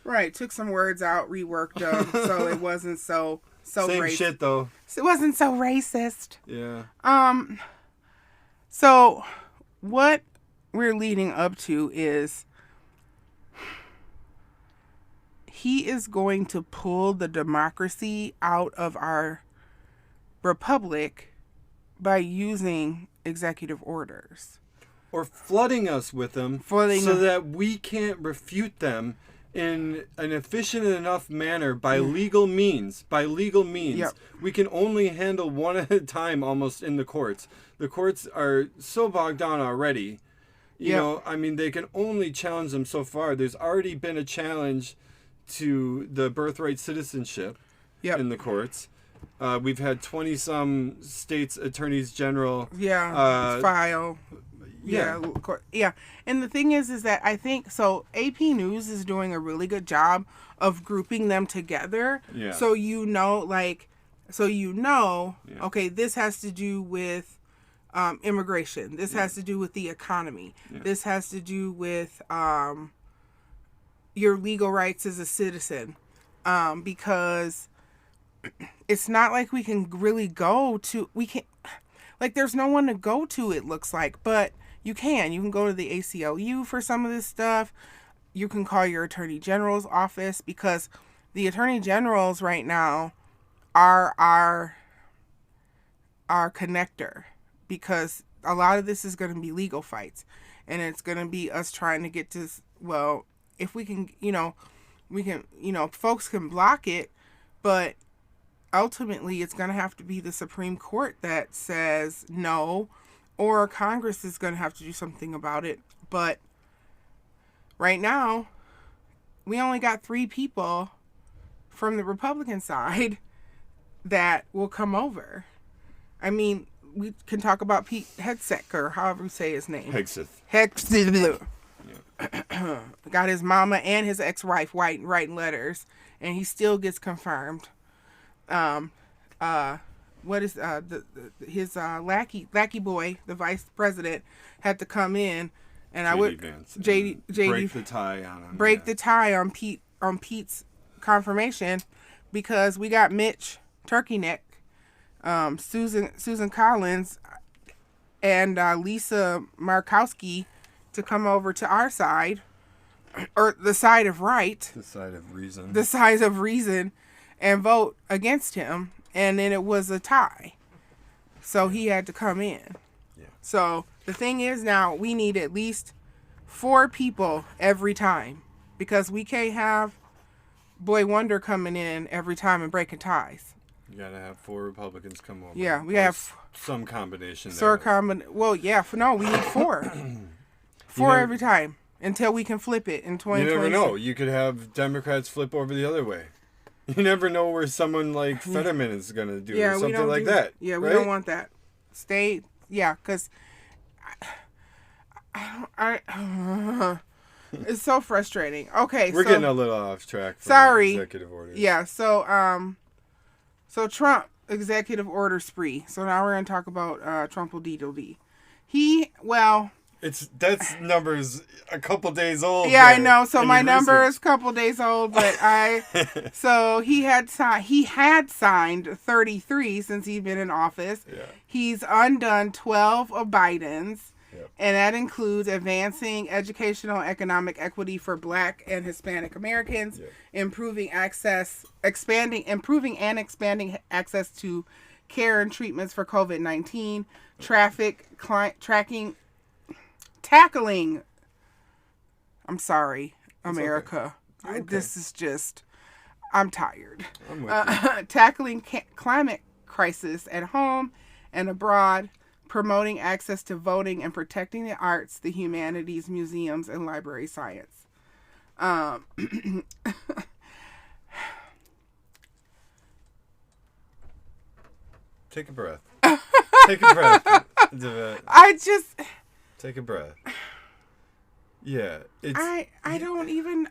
Right, took some words out, reworked them, so it wasn't so same racist. Shit though. It wasn't so racist. Yeah. So what we're leading up to is he is going to pull the democracy out of our republic by using executive orders. Or flooding us with them that we can't refute them in an efficient enough manner by legal means. Yep. We can only handle one at a time almost in the courts. The courts are so bogged down already. You know, I mean, they can only challenge them so far. There's already been a challenge to the birthright citizenship in the courts. We've had 20-some states attorneys general file. Yeah. And the thing is that I think, so AP News is doing a really good job of grouping them together. Yeah. So okay, this has to do with immigration. This has to do with the economy. Yeah. This has to do with your legal rights as a citizen. Because it's not like we can really there's no one to go to, it looks like, but you can go to the ACLU for some of this stuff. You can call your attorney general's office, because the attorney generals right now are our connector, because a lot of this is going to be legal fights, and it's going to be us trying to get to, well, if we can, folks can block it, but ultimately it's going to have to be the Supreme Court that says no, or Congress is going to have to do something about it. But right now, we only got 3 people from the Republican side that will come over. I mean, we can talk about Pete Hegseth, or however you say his name. Hegseth. Yeah. Got his mama and his ex-wife writing letters, and he still gets confirmed. What is his lackey boy, the vice president, had to come in, and JD break the tie on him. The tie on Pete's confirmation, because we got Mitch Turkey Neck, Susan Collins, and Lisa Markowski to come over to our side, or the side of right, the side of reason, and vote against him. And then it was a tie, so he had to come in. Yeah. So the thing is, now we need at least 4 people every time, because we can't have Boy Wonder coming in every time and breaking ties. You gotta have 4 Republicans come over. Yeah, we have some combination. Well, yeah. No, we need 4. 4 every time until we can flip it in 2020. You never know. You could have Democrats flip over the other way. You never know where someone like Fetterman is going to do something like that. Yeah, we don't want that. Because it's so frustrating. Okay, we're getting a little off track. Sorry. Executive orders. Yeah, so Trump executive order spree. So now we're going to talk about Trump D. That's numbers a couple days old. Yeah, I know. So my number is a couple days old, but so he had signed 33 since he'd been in office. Yeah. He's undone 12 of Biden's, and that includes advancing educational and economic equity for Black and Hispanic Americans, improving and expanding access to care and treatments for COVID-19, tackling, I'm sorry, America. Okay. This is just, I'm tired. I'm with you. Tackling climate crisis at home and abroad, promoting access to voting, and protecting the arts, the humanities, museums, and library science. Take a breath. Take a breath. Take a breath. Yeah, I don't even.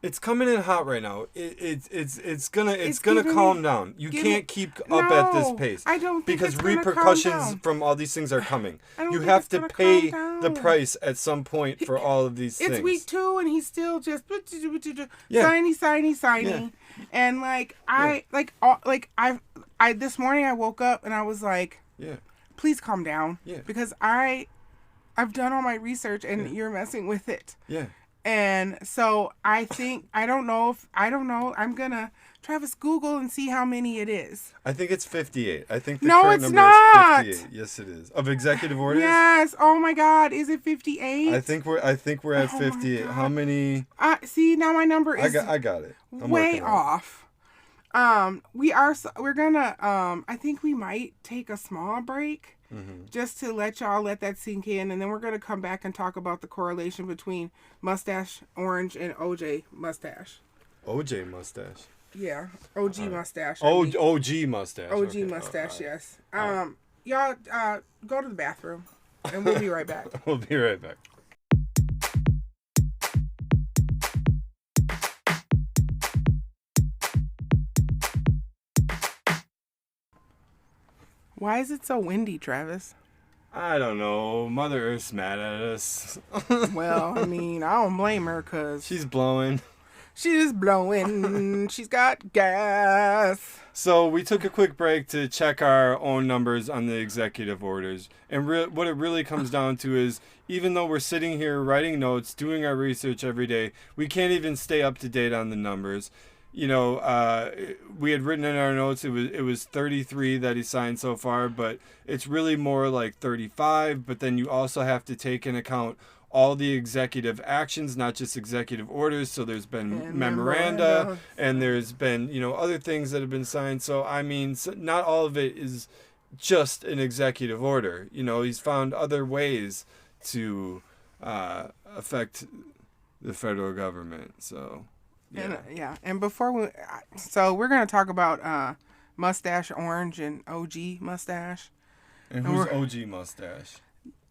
It's coming in hot right now. It's gonna giving calm me- down. You give can't me- keep up at this No, pace I don't think because it's gonna calm repercussions down. from all these things are coming. I don't You think have it's to gonna calm pay down. the price at some point for all of these It's things. week 2 and he's still just Yeah. signy, Yeah. and like I this morning I woke up and I was like, Yeah. please calm down, Yeah. because I've done all my research and you're messing with it. Yeah. And so I don't know. I'm gonna Travis Google and see how many it is. I think it's 58. I think the No, current it's number not. is 58. Yes, it is. Of executive orders? Yes. Oh my God. Is it 58? I think we're at Oh my 58. God. How many? See, now my number I is got it. I'm way working on it. off. We're gonna I think we might take a small break just to let that sink in, and then we're gonna come back and talk about the correlation between mustache orange and OJ mustache. OJ mustache. Yeah, OG mustache. I mean. OG mustache. OG Okay. mustache, All right. yes. Y'all go to the bathroom and we'll be right back. We'll be right back. Why is it so windy, Travis? I don't know. Mother Earth's mad at us. Well, I mean, I don't blame her because She's blowing. she's blowing. She's got gas. So we took a quick break to check our own numbers on the executive orders. And what it really comes down to is, even though we're sitting here writing notes, doing our research every day, we can't even stay up to date on the numbers. You know, we had written in our notes it was 33 that he signed so far, but it's really more like 35. But then you also have to take in account all the executive actions, not just executive orders. So there's been And memoranda, and there's been, you know, other things that have been signed. So I mean, not all of it is just an executive order. You know, he's found other ways to affect the federal government. So. Yeah. And before we're gonna talk about mustache orange and OG mustache. And who's OG mustache?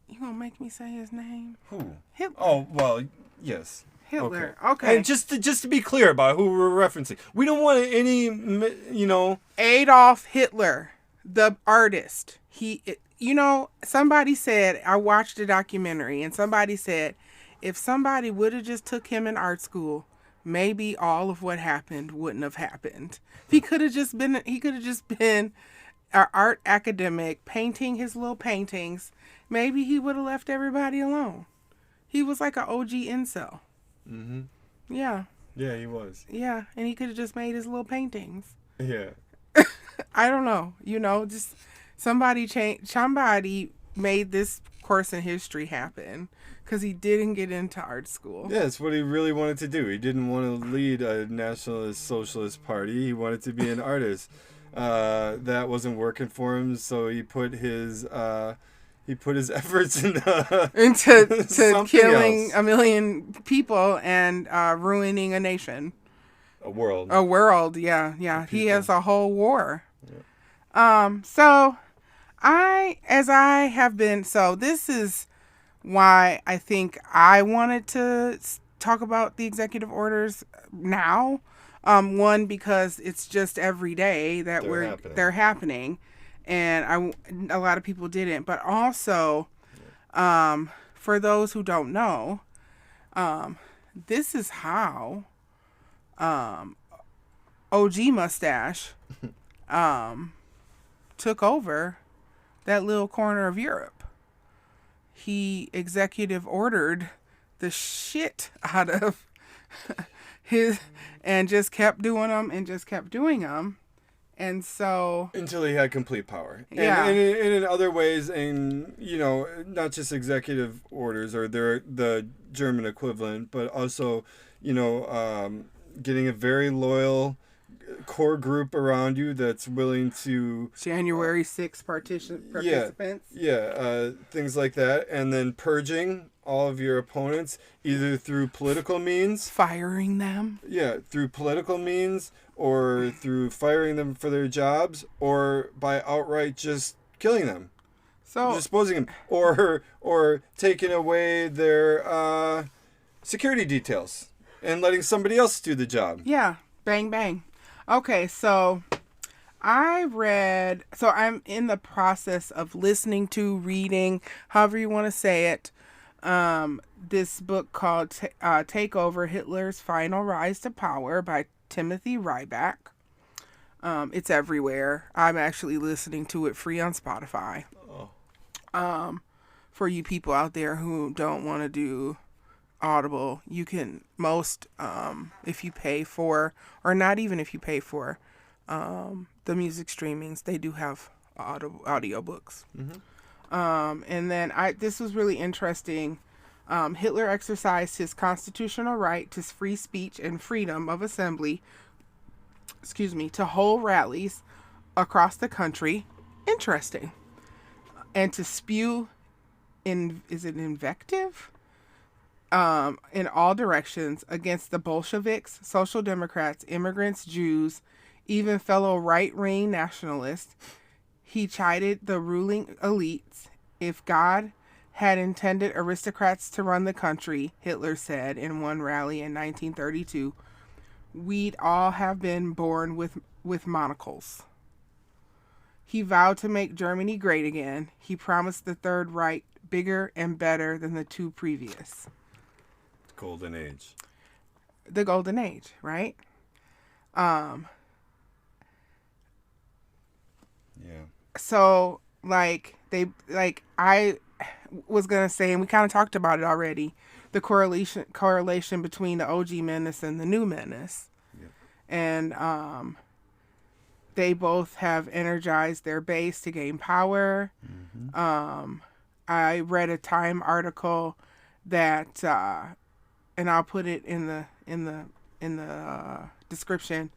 You gonna make me say his name? Who? Hitler. Oh, well, yes. Hitler. Okay. And just to be clear about who we're referencing, we don't want any, you know. Adolf Hitler, the artist. Somebody said, I watched a documentary, and somebody said, if somebody would have just took him in art school, maybe all of what happened wouldn't have happened. He could have just been an art academic painting his little paintings. Maybe he would have left everybody alone. He was like an OG incel. Mm-hmm. Yeah. Yeah, he was. Yeah, and he could have just made his little paintings. Yeah. I don't know. Just somebody made this course in history happen because he didn't get into art school. Yeah, it's what he really wanted to do. He didn't want to lead a nationalist socialist party. He wanted to be an artist. That wasn't working for him, so he put his efforts into killing else. a million people and ruining a nation. A world. A world, yeah. He has a whole war. Yeah. So this is why I think I wanted to talk about the executive orders now. One, because it's just every day that they're happening, and a lot of people didn't. But also, for those who don't know, this is how OG Mustache took over that little corner of Europe. He executive ordered the shit out of his and just kept doing them. And so until he had complete power. Yeah. And in other ways, and not just executive orders or the German equivalent, but also, getting a very loyal core group around you that's willing to January 6th participants. Things like that, and then purging all of your opponents either through political means, firing them. Yeah, through political means, or through firing them for their jobs, or by outright just killing them. So disposing them, or taking away their security details. and letting somebody else do the job. Yeah. Bang, bang. Okay, so I'm in the process of listening to, reading, however you want to say it, this book called Take Over Hitler's Final Rise to Power by Timothy Ryback. It's everywhere. I'm actually listening to it free on Spotify. Oh. For you people out there who don't want to do Audible, you can if you pay for, or not even if you pay for, the music streamings, they do have audio books. And then this was really interesting. Hitler exercised his constitutional right to free speech and freedom of assembly, to hold rallies across the country. Interesting. And to spew invective? In all directions against the Bolsheviks, Social Democrats, immigrants, Jews, even fellow right-wing nationalists. He chided the ruling elites. If God had intended aristocrats to run the country, Hitler said in one rally in 1932, we'd all have been born with monocles. He vowed to make Germany great again. He promised the Third Reich bigger and better than the two previous. Golden Age. The Golden Age, right? Yeah. So, I was going to say, and we kind of talked about it already, the correlation between the OG menace and the new menace. Yeah. And they both have energized their base to gain power. Mm-hmm. I read a Time article that, and I'll put it in the description.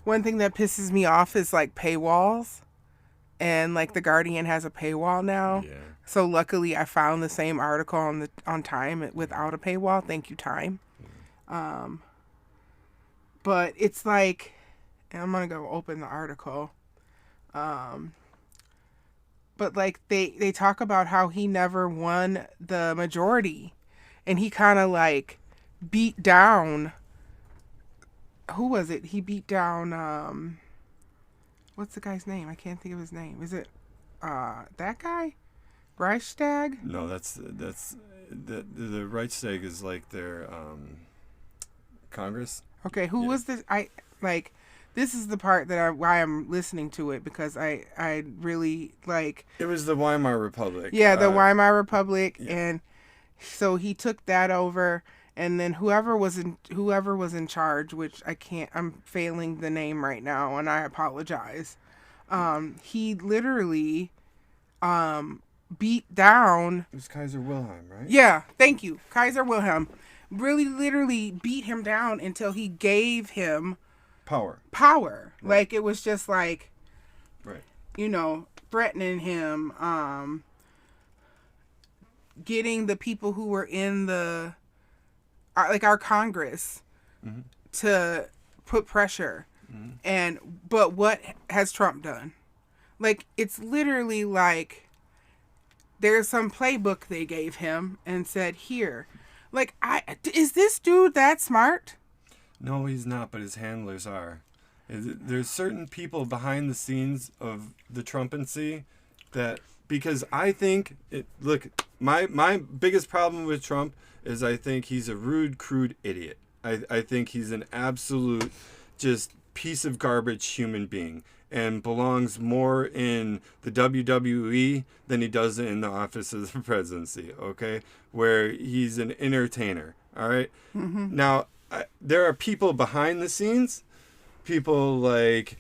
One thing that pisses me off is paywalls, and The Guardian has a paywall now. Yeah. So luckily I found the same article on Time without a paywall. Thank you, Time. But it's and I'm gonna go open the article. But they talk about how he never won the majority, and he kind of beat down. Who was it? He beat down. What's the guy's name? I can't think of his name. Is it that guy? Reichstag? No, that's the Reichstag is their Congress. Okay, who was this? This is the part why I'm listening to it, because I really It was the Weimar Republic. Yeah, the Weimar Republic, yeah. And so he took that over, and then whoever was in charge, which I'm failing the name right now, and I apologize. He literally beat down. It was Kaiser Wilhelm, right? Yeah, thank you, Kaiser Wilhelm. Really, literally beat him down until he gave him power. Right. It was just right. Threatening him, getting the people who were in our Congress mm-hmm. to put pressure. Mm-hmm. But what has Trump done? It's literally there's some playbook they gave him and said, here, is this dude that smart? No, he's not, but his handlers are. There's certain people behind the scenes of the Trumpancy because I think my biggest problem with Trump is I think he's a rude, crude idiot. I think he's an absolute just piece of garbage human being and belongs more in the WWE than he does in the office of the presidency, okay? Where he's an entertainer, all right? Mm-hmm. Now, there are people behind the scenes, people like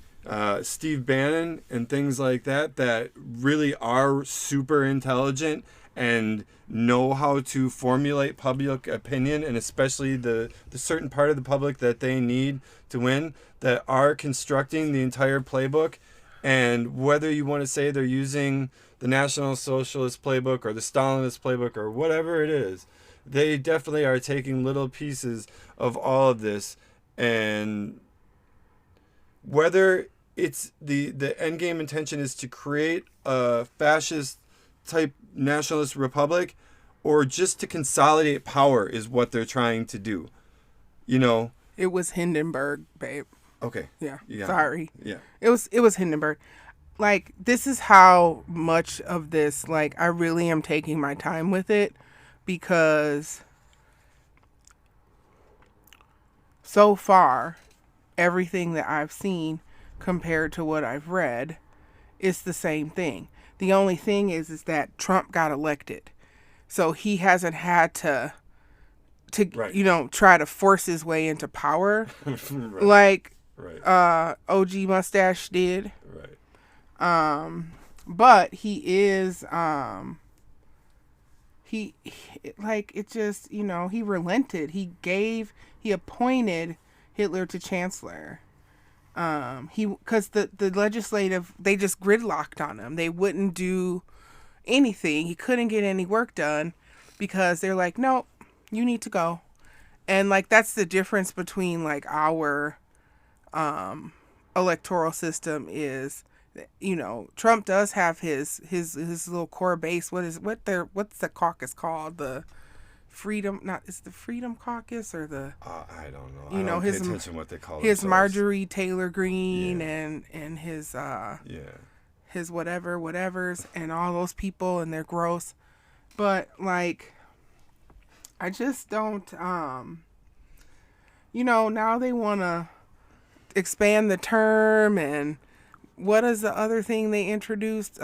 Steve Bannon and things like that really are super intelligent and know how to formulate public opinion, and especially the certain part of the public that they need to win, that are constructing the entire playbook. And whether you want to say they're using the National Socialist playbook or the Stalinist playbook or whatever it is, they definitely are taking little pieces of all of this. And whether it's the end game intention is to create a fascist type nationalist republic, or just to consolidate power is what they're trying to do. You know? It was Hindenburg, babe. Okay. Yeah. Yeah. Sorry. Yeah. It was Hindenburg. Like, this is how much of this, like, I really am taking my time with it, because so far everything that I've seen compared to what I've read is the same thing. The only thing is that Trump got elected. So he hasn't had to Right. try to force his way into power Right. like Right. OG Mustache did. Right. But he is like, it just, he relented. He appointed Hitler to chancellor. Because the legislative, they just gridlocked on him. They wouldn't do anything. He couldn't get any work done because they're like, nope, you need to go. And like, that's the difference between like our electoral system is, Trump does have his little core base. What's the caucus called? The Freedom, not, is the Freedom Caucus, or the I don't know. you I know don't his pay attention to what they call his themselves. Marjorie Taylor Greene, Yeah. and his Yeah. his whatevers, and all those people, and they're gross. But like, I just don't now they want to expand the term. And what is the other thing they introduced?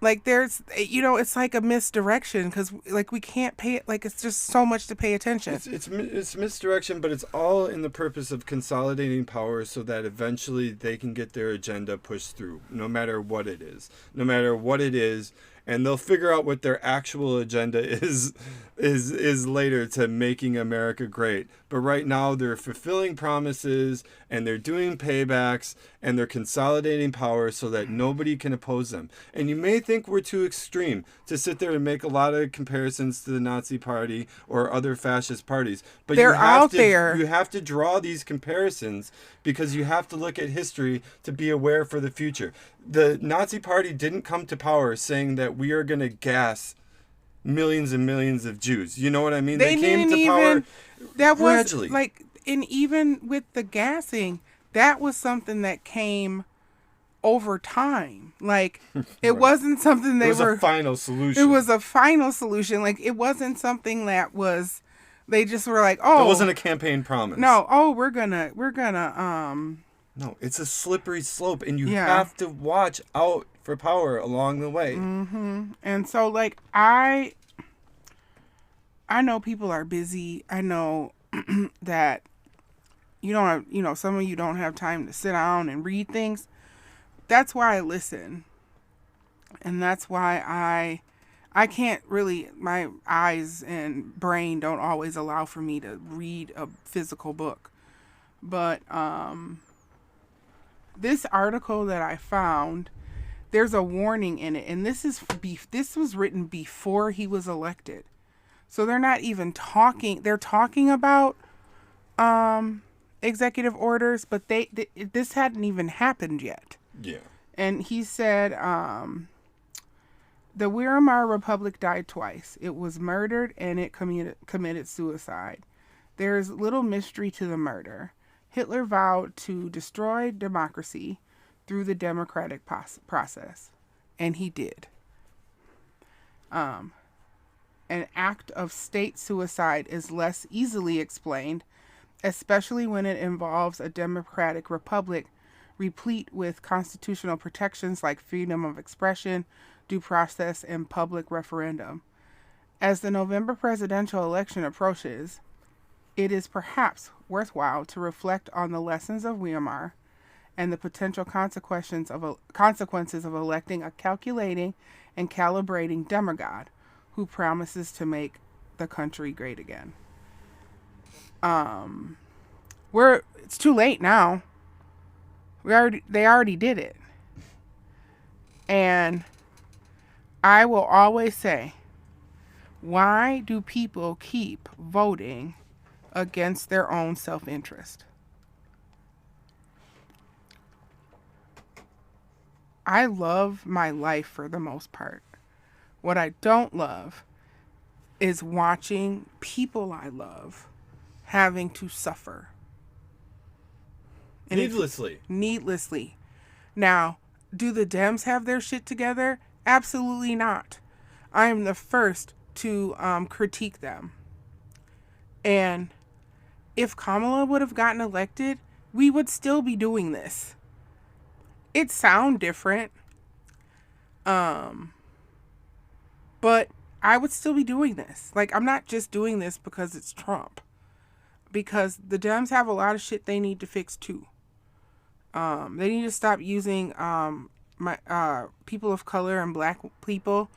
Like, there's, it's like a misdirection, because like, we can't pay it, like, it's just so much to pay attention. It's misdirection, but it's all in the purpose of consolidating power so that eventually they can get their agenda pushed through, no matter what it is. No matter what it is, and they'll figure out what their actual agenda is later, to making America great. But right now they're fulfilling promises, and they're doing paybacks, and they're consolidating power so that nobody can oppose them. And you may think we're too extreme to sit there and make a lot of comparisons to the Nazi Party or other fascist parties, but They're out there. you have to draw these comparisons because you have to look at history to be aware for the future. The Nazi Party didn't come to power saying that we are going to gas millions and millions of Jews. You know what I mean? They came didn't to power even, that gradually. was like, and even with the gassing, that was something that came over time. Like, it Right. wasn't something It was a final solution. It was a final solution. Like, it wasn't something that was, they just were like, oh, it wasn't a campaign promise. no, oh, we're gonna No, it's a slippery slope, and you Yeah. have to watch out for power along the way. And so, like, I know people are busy. I know that you don't have, some of you don't have time to sit down and read things. That's why I listen. And that's why I can't really, my eyes and brain don't always allow for me to read a physical book. But this article that I found, there's a warning in it, and this was written before he was elected. So they're not even talking. They're talking about executive orders, but this hadn't even happened yet. Yeah. And he said, the Weimar Republic died twice. It was murdered, and it committed suicide. There is little mystery to the murder. Hitler vowed to destroy democracy through the democratic process, and he did. An act of state suicide is less easily explained, especially when it involves a democratic republic replete with constitutional protections like freedom of expression, due process, and public referendum. As the November presidential election approaches, it is perhaps worthwhile to reflect on the lessons of Weimar and the potential consequences of electing a calculating and calibrating demagogue who promises to make the country great again. It's too late now. They already did it. And I will always say, why do people keep voting against their own self-interest? I love my life for the most part. What I don't love is watching people I love having to suffer. And needlessly. Now, do the Dems have their shit together? Absolutely not. I am the first to critique them. And if Kamala would have gotten elected, we would still be doing this. It sound different. But I would still be doing this. Like, I'm not just doing this because it's Trump. Because the Dems have a lot of shit they need to fix too. They need to stop using people of color and black people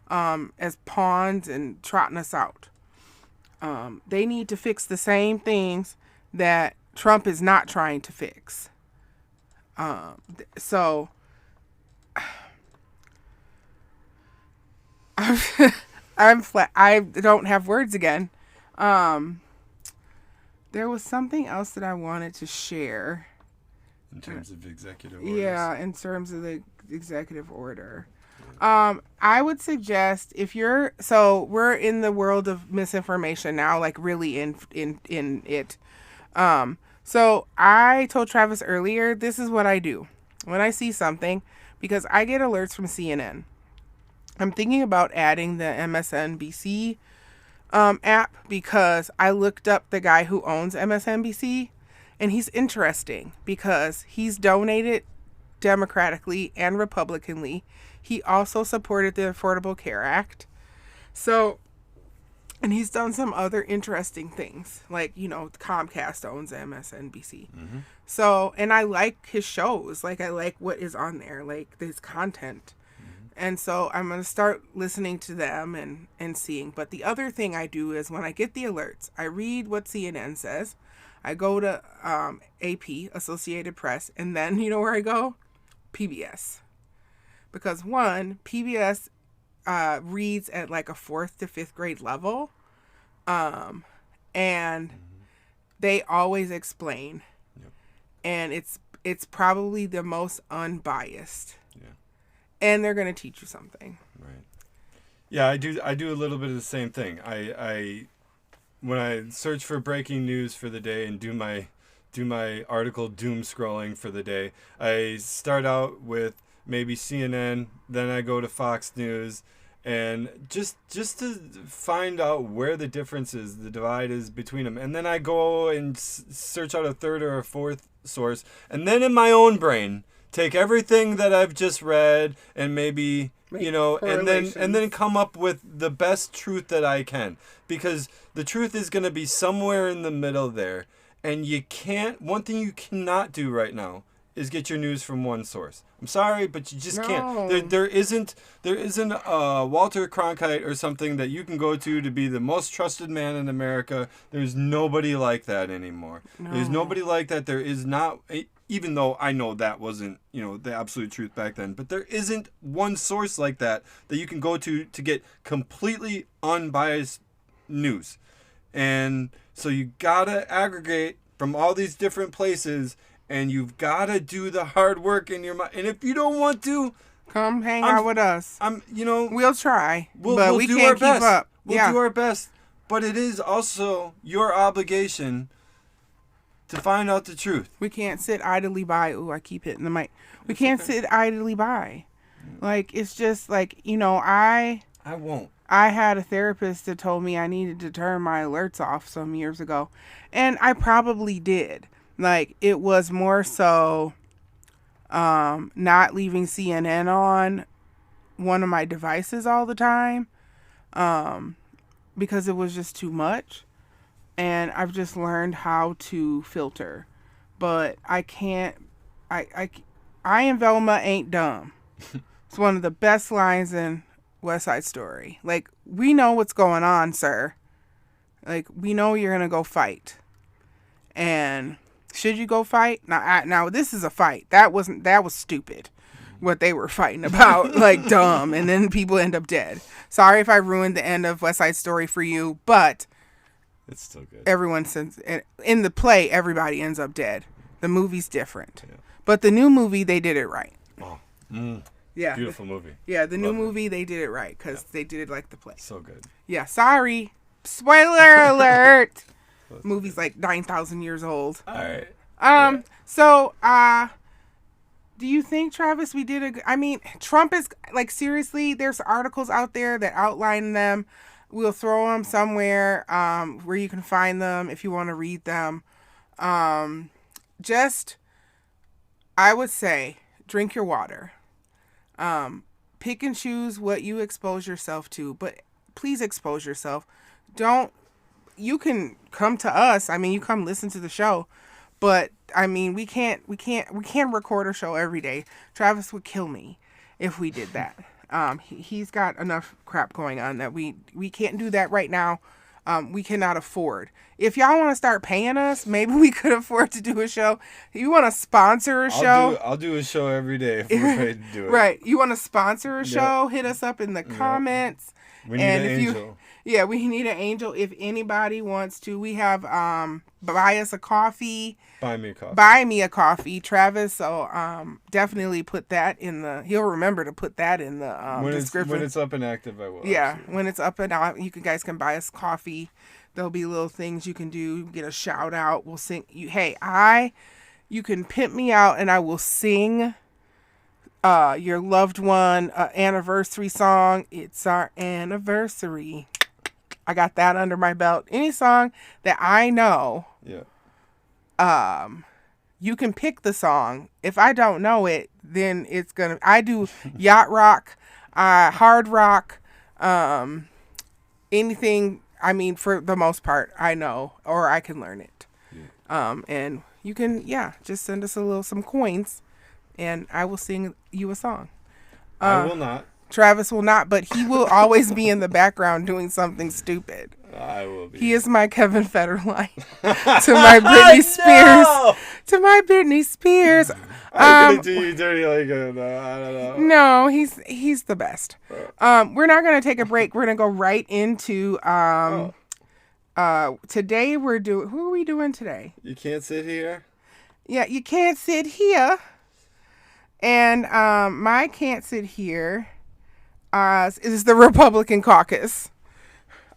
as pawns and trotting us out. They need to fix the same things that Trump is not trying to fix. So I'm flat. I don't have words again. There was something else that I wanted to share. In terms of executive orders? Yeah, in terms of the executive order. I would suggest so we're in the world of misinformation now, like really in it. So I told Travis earlier, this is what I do when I see something, because I get alerts from CNN. I'm thinking about adding the MSNBC app, because I looked up the guy who owns MSNBC, and he's interesting because he's donated democratically and republicanly. He also supported the Affordable Care Act. So, and he's done some other interesting things, like, Comcast owns MSNBC. Mm-hmm. So, and I like his shows. Like, I like what is on there, like his content. And so I'm going to start listening to them and seeing. But the other thing I do is when I get the alerts, I read what CNN says. I go to AP, Associated Press, and then you know where I go? PBS. Because one, PBS reads at like a 4th to 5th grade level. And they always explain. Yep. And it's probably the most unbiased. Yeah. And they're going to teach you something. Right. Yeah, I do a little bit of the same thing. I when I search for breaking news for the day and do my article doom scrolling for the day, I start out with maybe CNN, then I go to Fox News, and just to find out where the difference is, the divide is between them. And then I go and search out a third or a fourth source, and then in my own brain take everything that I've just read and maybe and then come up with the best truth that I can, because the truth is going to be somewhere in the middle there. And one thing you cannot do right now is get your news from one source. I'm sorry, but you just can't. There isn't Walter Cronkite or something that you can go to be the most trusted man in America. There's nobody like that anymore. No. There's nobody like that. There is not, even though I know that wasn't, the absolute truth back then, but there isn't one source like that you can go to get completely unbiased news. And so you gotta aggregate from all these different places, and you've gotta do the hard work in your mind. And if you don't want to, come hang out with us. We'll try, but we can't keep up. We'll do our best, but it is also your obligation to find out the truth. We can't sit idly by. Ooh, I keep hitting the mic. We can't sit idly by. Like, it's just like, I won't. I had a therapist that told me I needed to turn my alerts off some years ago. And I probably did. Like, it was more so not leaving CNN on one of my devices all the time, because it was just too much. And I've just learned how to filter. But I can't... I and Velma ain't dumb. It's one of the best lines in West Side Story. Like, we know what's going on, sir. Like, we know you're gonna go fight. And should you go fight? Now this is a fight. That was stupid. What they were fighting about, like, dumb, and then people end up dead. Sorry if I ruined the end of West Side Story for you, but it's still good. In the play, everybody ends up dead. The movie's different, yeah. But the new movie, they did it right. Oh. Yeah. Beautiful movie. Yeah, the new Love it. movie, they did it right because they did it like the play. So good. Yeah, sorry. Spoiler alert. Movie's like 9,000 years old. All right. So, do you think, Travis, we did I mean, Trump is, like, seriously, there's articles out there that outline them. We'll throw them somewhere where you can find them if you want to read them. Just, I would say, drink your water. Pick and choose what you expose yourself to, but please expose yourself. You can come to us. I mean, you come listen to the show, but I mean, we can't record a show every day. Travis would kill me if we did that. He's got enough crap going on that we can't do that right now. We cannot afford. If y'all want to start paying us, maybe we could afford to do a show. If you want to sponsor a show, I'll do a show every day if we're paid to do it. Right. You want to sponsor a show, hit us up in the comments. We need an angel. Yeah, we need an angel. If anybody wants to, we have buy us a coffee. Buy me a coffee. Buy me a coffee, Travis. So definitely put that he'll remember to put that in the description. When it's up and active, I will. Yeah, actually. when it's up and out, guys can buy us coffee. There'll be little things you can do. Get a shout out. We'll sing. You can pimp me out and I will sing your loved one anniversary song. It's our anniversary. I got that under my belt. Any song that I know. Yeah. You can pick the song. If I don't know it, then I do yacht rock, hard rock, anything. I mean, for the most part, I know, or I can learn it. Yeah. And you can, just send us some coins, and I will sing you a song. I will not. Travis will not, but he will always be in the background doing something stupid. I will be. He is my Kevin Federline to my Britney Spears. To my Britney Spears. I'm gonna do you dirty like I don't know. No, he's the best. We're not gonna take a break. We're gonna go right into today. Who are we doing today? You can't sit here. Yeah, you can't sit here. And my can't sit here is the Republican caucus.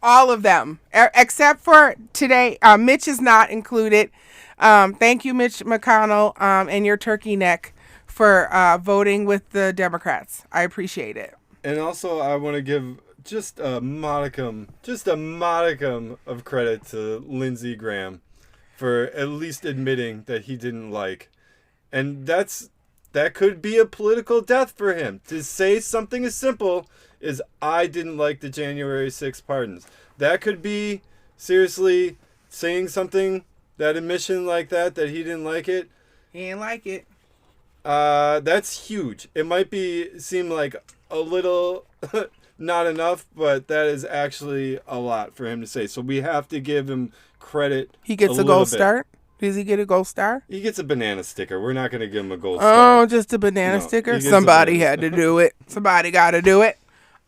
All of them, except for today. Mitch is not included. Thank you, Mitch McConnell, and your turkey neck for voting with the Democrats. I appreciate it. And also, I want to give just a modicum of credit to Lindsey Graham for at least admitting that he didn't like. And that could be a political death for him. To say something as simple as I didn't like the January 6th pardons. That could be, seriously, saying something, that admission like that he didn't like it. He didn't like it. That's huge. It might seem like a little not enough, but that is actually a lot for him to say. So we have to give him credit. He gets a gold star? Does he get a gold star? He gets a banana sticker. We're not going to give him a gold star. Oh, just a banana sticker? Somebody had to do it. Somebody got to do it.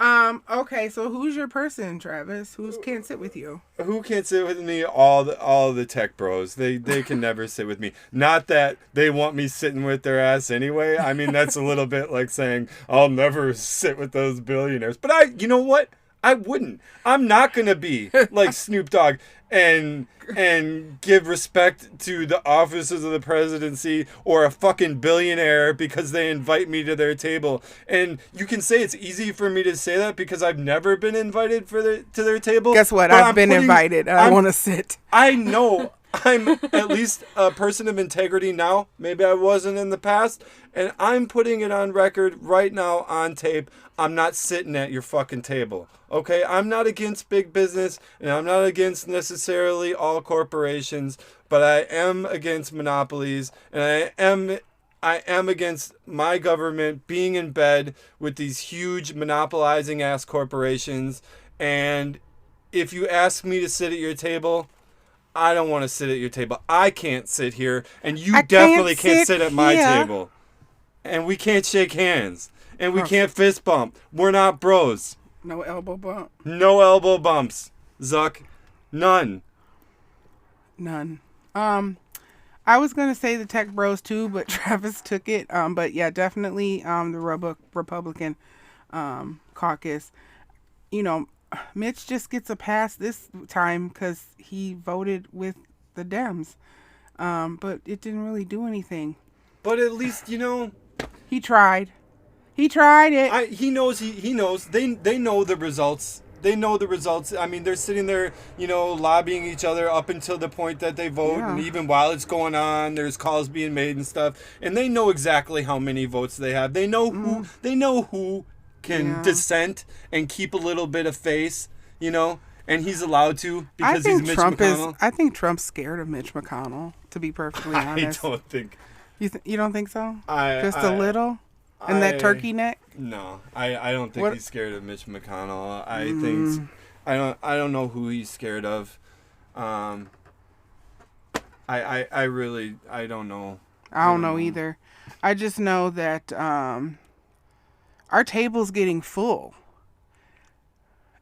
Okay, so who's your person, Travis? Who can't sit with you? Who can't sit with me? All the tech bros. They can never sit with me. Not that they want me sitting with their ass anyway. I mean, that's a little bit like saying I'll never sit with those billionaires. But you know what? I wouldn't. I'm not gonna be like Snoop Dogg and give respect to the officers of the presidency or a fucking billionaire because they invite me to their table. And you can say it's easy for me to say that because I've never been invited to their table. Guess what? I've been invited. I want to sit. I know I'm at least a person of integrity now. Maybe I wasn't in the past. And I'm putting it on record right now on tape. I'm not sitting at your fucking table. Okay? I'm not against big business, and I'm not against necessarily all corporations, but I am against monopolies, and I am against my government being in bed with these huge monopolizing ass corporations. And if you ask me to sit at your table, I don't want to sit at your table. I can't sit here, and you definitely can't sit at my table. And we can't shake hands. And we can't fist bump. We're not bros. No elbow bump. No elbow bumps. Zuck. None. None. I was gonna say the tech bros too, but Travis took it. But yeah, definitely the Republican caucus. You know, Mitch just gets a pass this time because he voted with the Dems. But it didn't really do anything. But at least, He tried. He tried it. he knows. He knows. They know the results. They know the results. I mean, they're sitting there, lobbying each other up until the point that they vote, Yeah. and even while it's going on, there's calls being made and stuff. And they know exactly how many votes they have. They know who. They know who can dissent and keep a little bit of face. And he's allowed to because he's Mitch McConnell. I think Trump's scared of Mitch McConnell. To be perfectly honest, I don't think. You don't think so? A little. And that turkey neck? No, I don't think he's scared of Mitch McConnell. I don't know who he's scared of. I don't know. I don't know either. I just know that our table's getting full.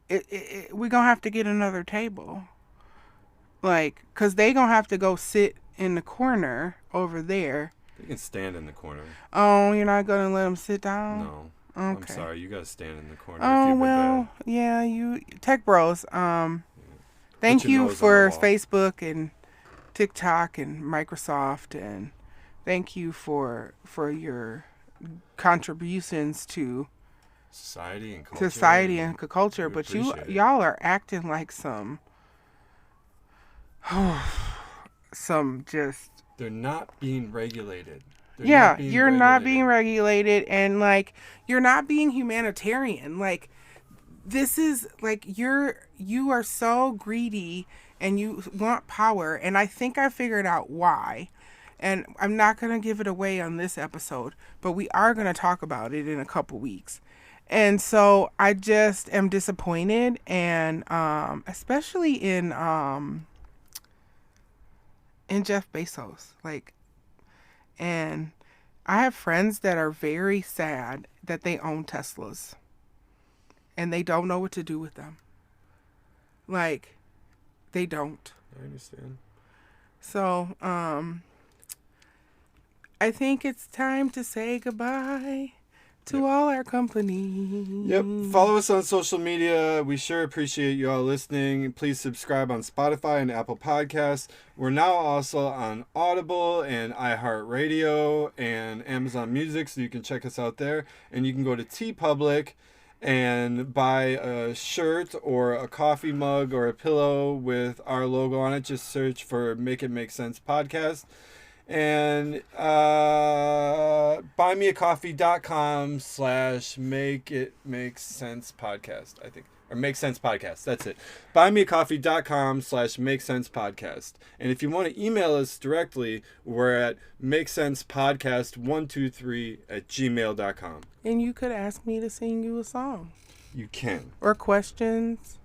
We're gonna have to get another table. Cause they gonna have to go sit in the corner over there. You can stand in the corner. Oh, you're not gonna let them sit down? No. Okay. I'm sorry. You gotta stand in the corner. Oh, if you well, yeah, you tech bros. Thank you for Facebook and TikTok and Microsoft, and thank you for your contributions to society and culture. But y'all are acting like some just. They're not being regulated. You're not being regulated, and you're not being humanitarian. This is you are so greedy and you want power, and I think I figured out why. And I'm not going to give it away on this episode, but we are going to talk about it in a couple weeks. And so I just am disappointed, and especially in Jeff Bezos. And I have friends that are very sad that they own Teslas and they don't know what to do with them. They don't. I understand. So, I think it's time to say goodbye to all our company. Yep. Follow us on social media. We sure appreciate you all listening. Please subscribe on Spotify and Apple Podcasts. We're now also on Audible and iHeartRadio and Amazon Music, so you can check us out there. And you can go to TeePublic and buy a shirt or a coffee mug or a pillow with our logo on it. Just search for Make It Make Sense Podcast. And buymeacoffee.com/makeitmakesense podcast, I think. Or Make Sense Podcast. That's it. Buymeacoffee.com/makesensepodcast. And if you want to email us directly, we're at makesensepodcast123@gmail.com. And you could ask me to sing you a song. You can. Or questions.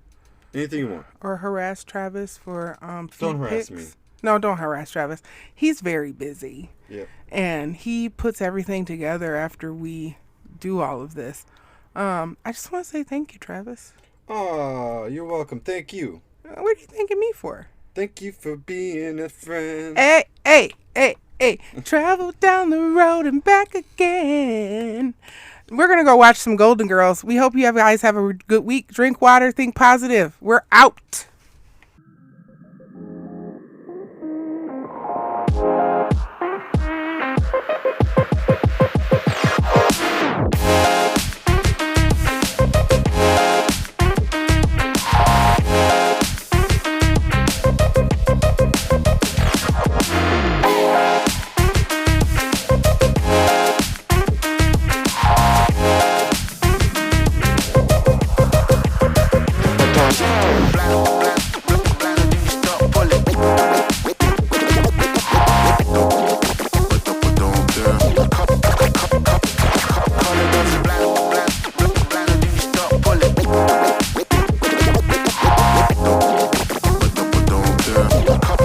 Anything you want. Or harass Travis for Don't harass me. No, don't harass Travis. He's very busy. Yep. And he puts everything together after we do all of this. I just want to say thank you, Travis. Oh, you're welcome. Thank you. What are you thanking me for? Thank you for being a friend. Hey. Travel down the road and back again. We're going to go watch some Golden Girls. We hope you guys have a good week. Drink water. Think positive. We're out. Don't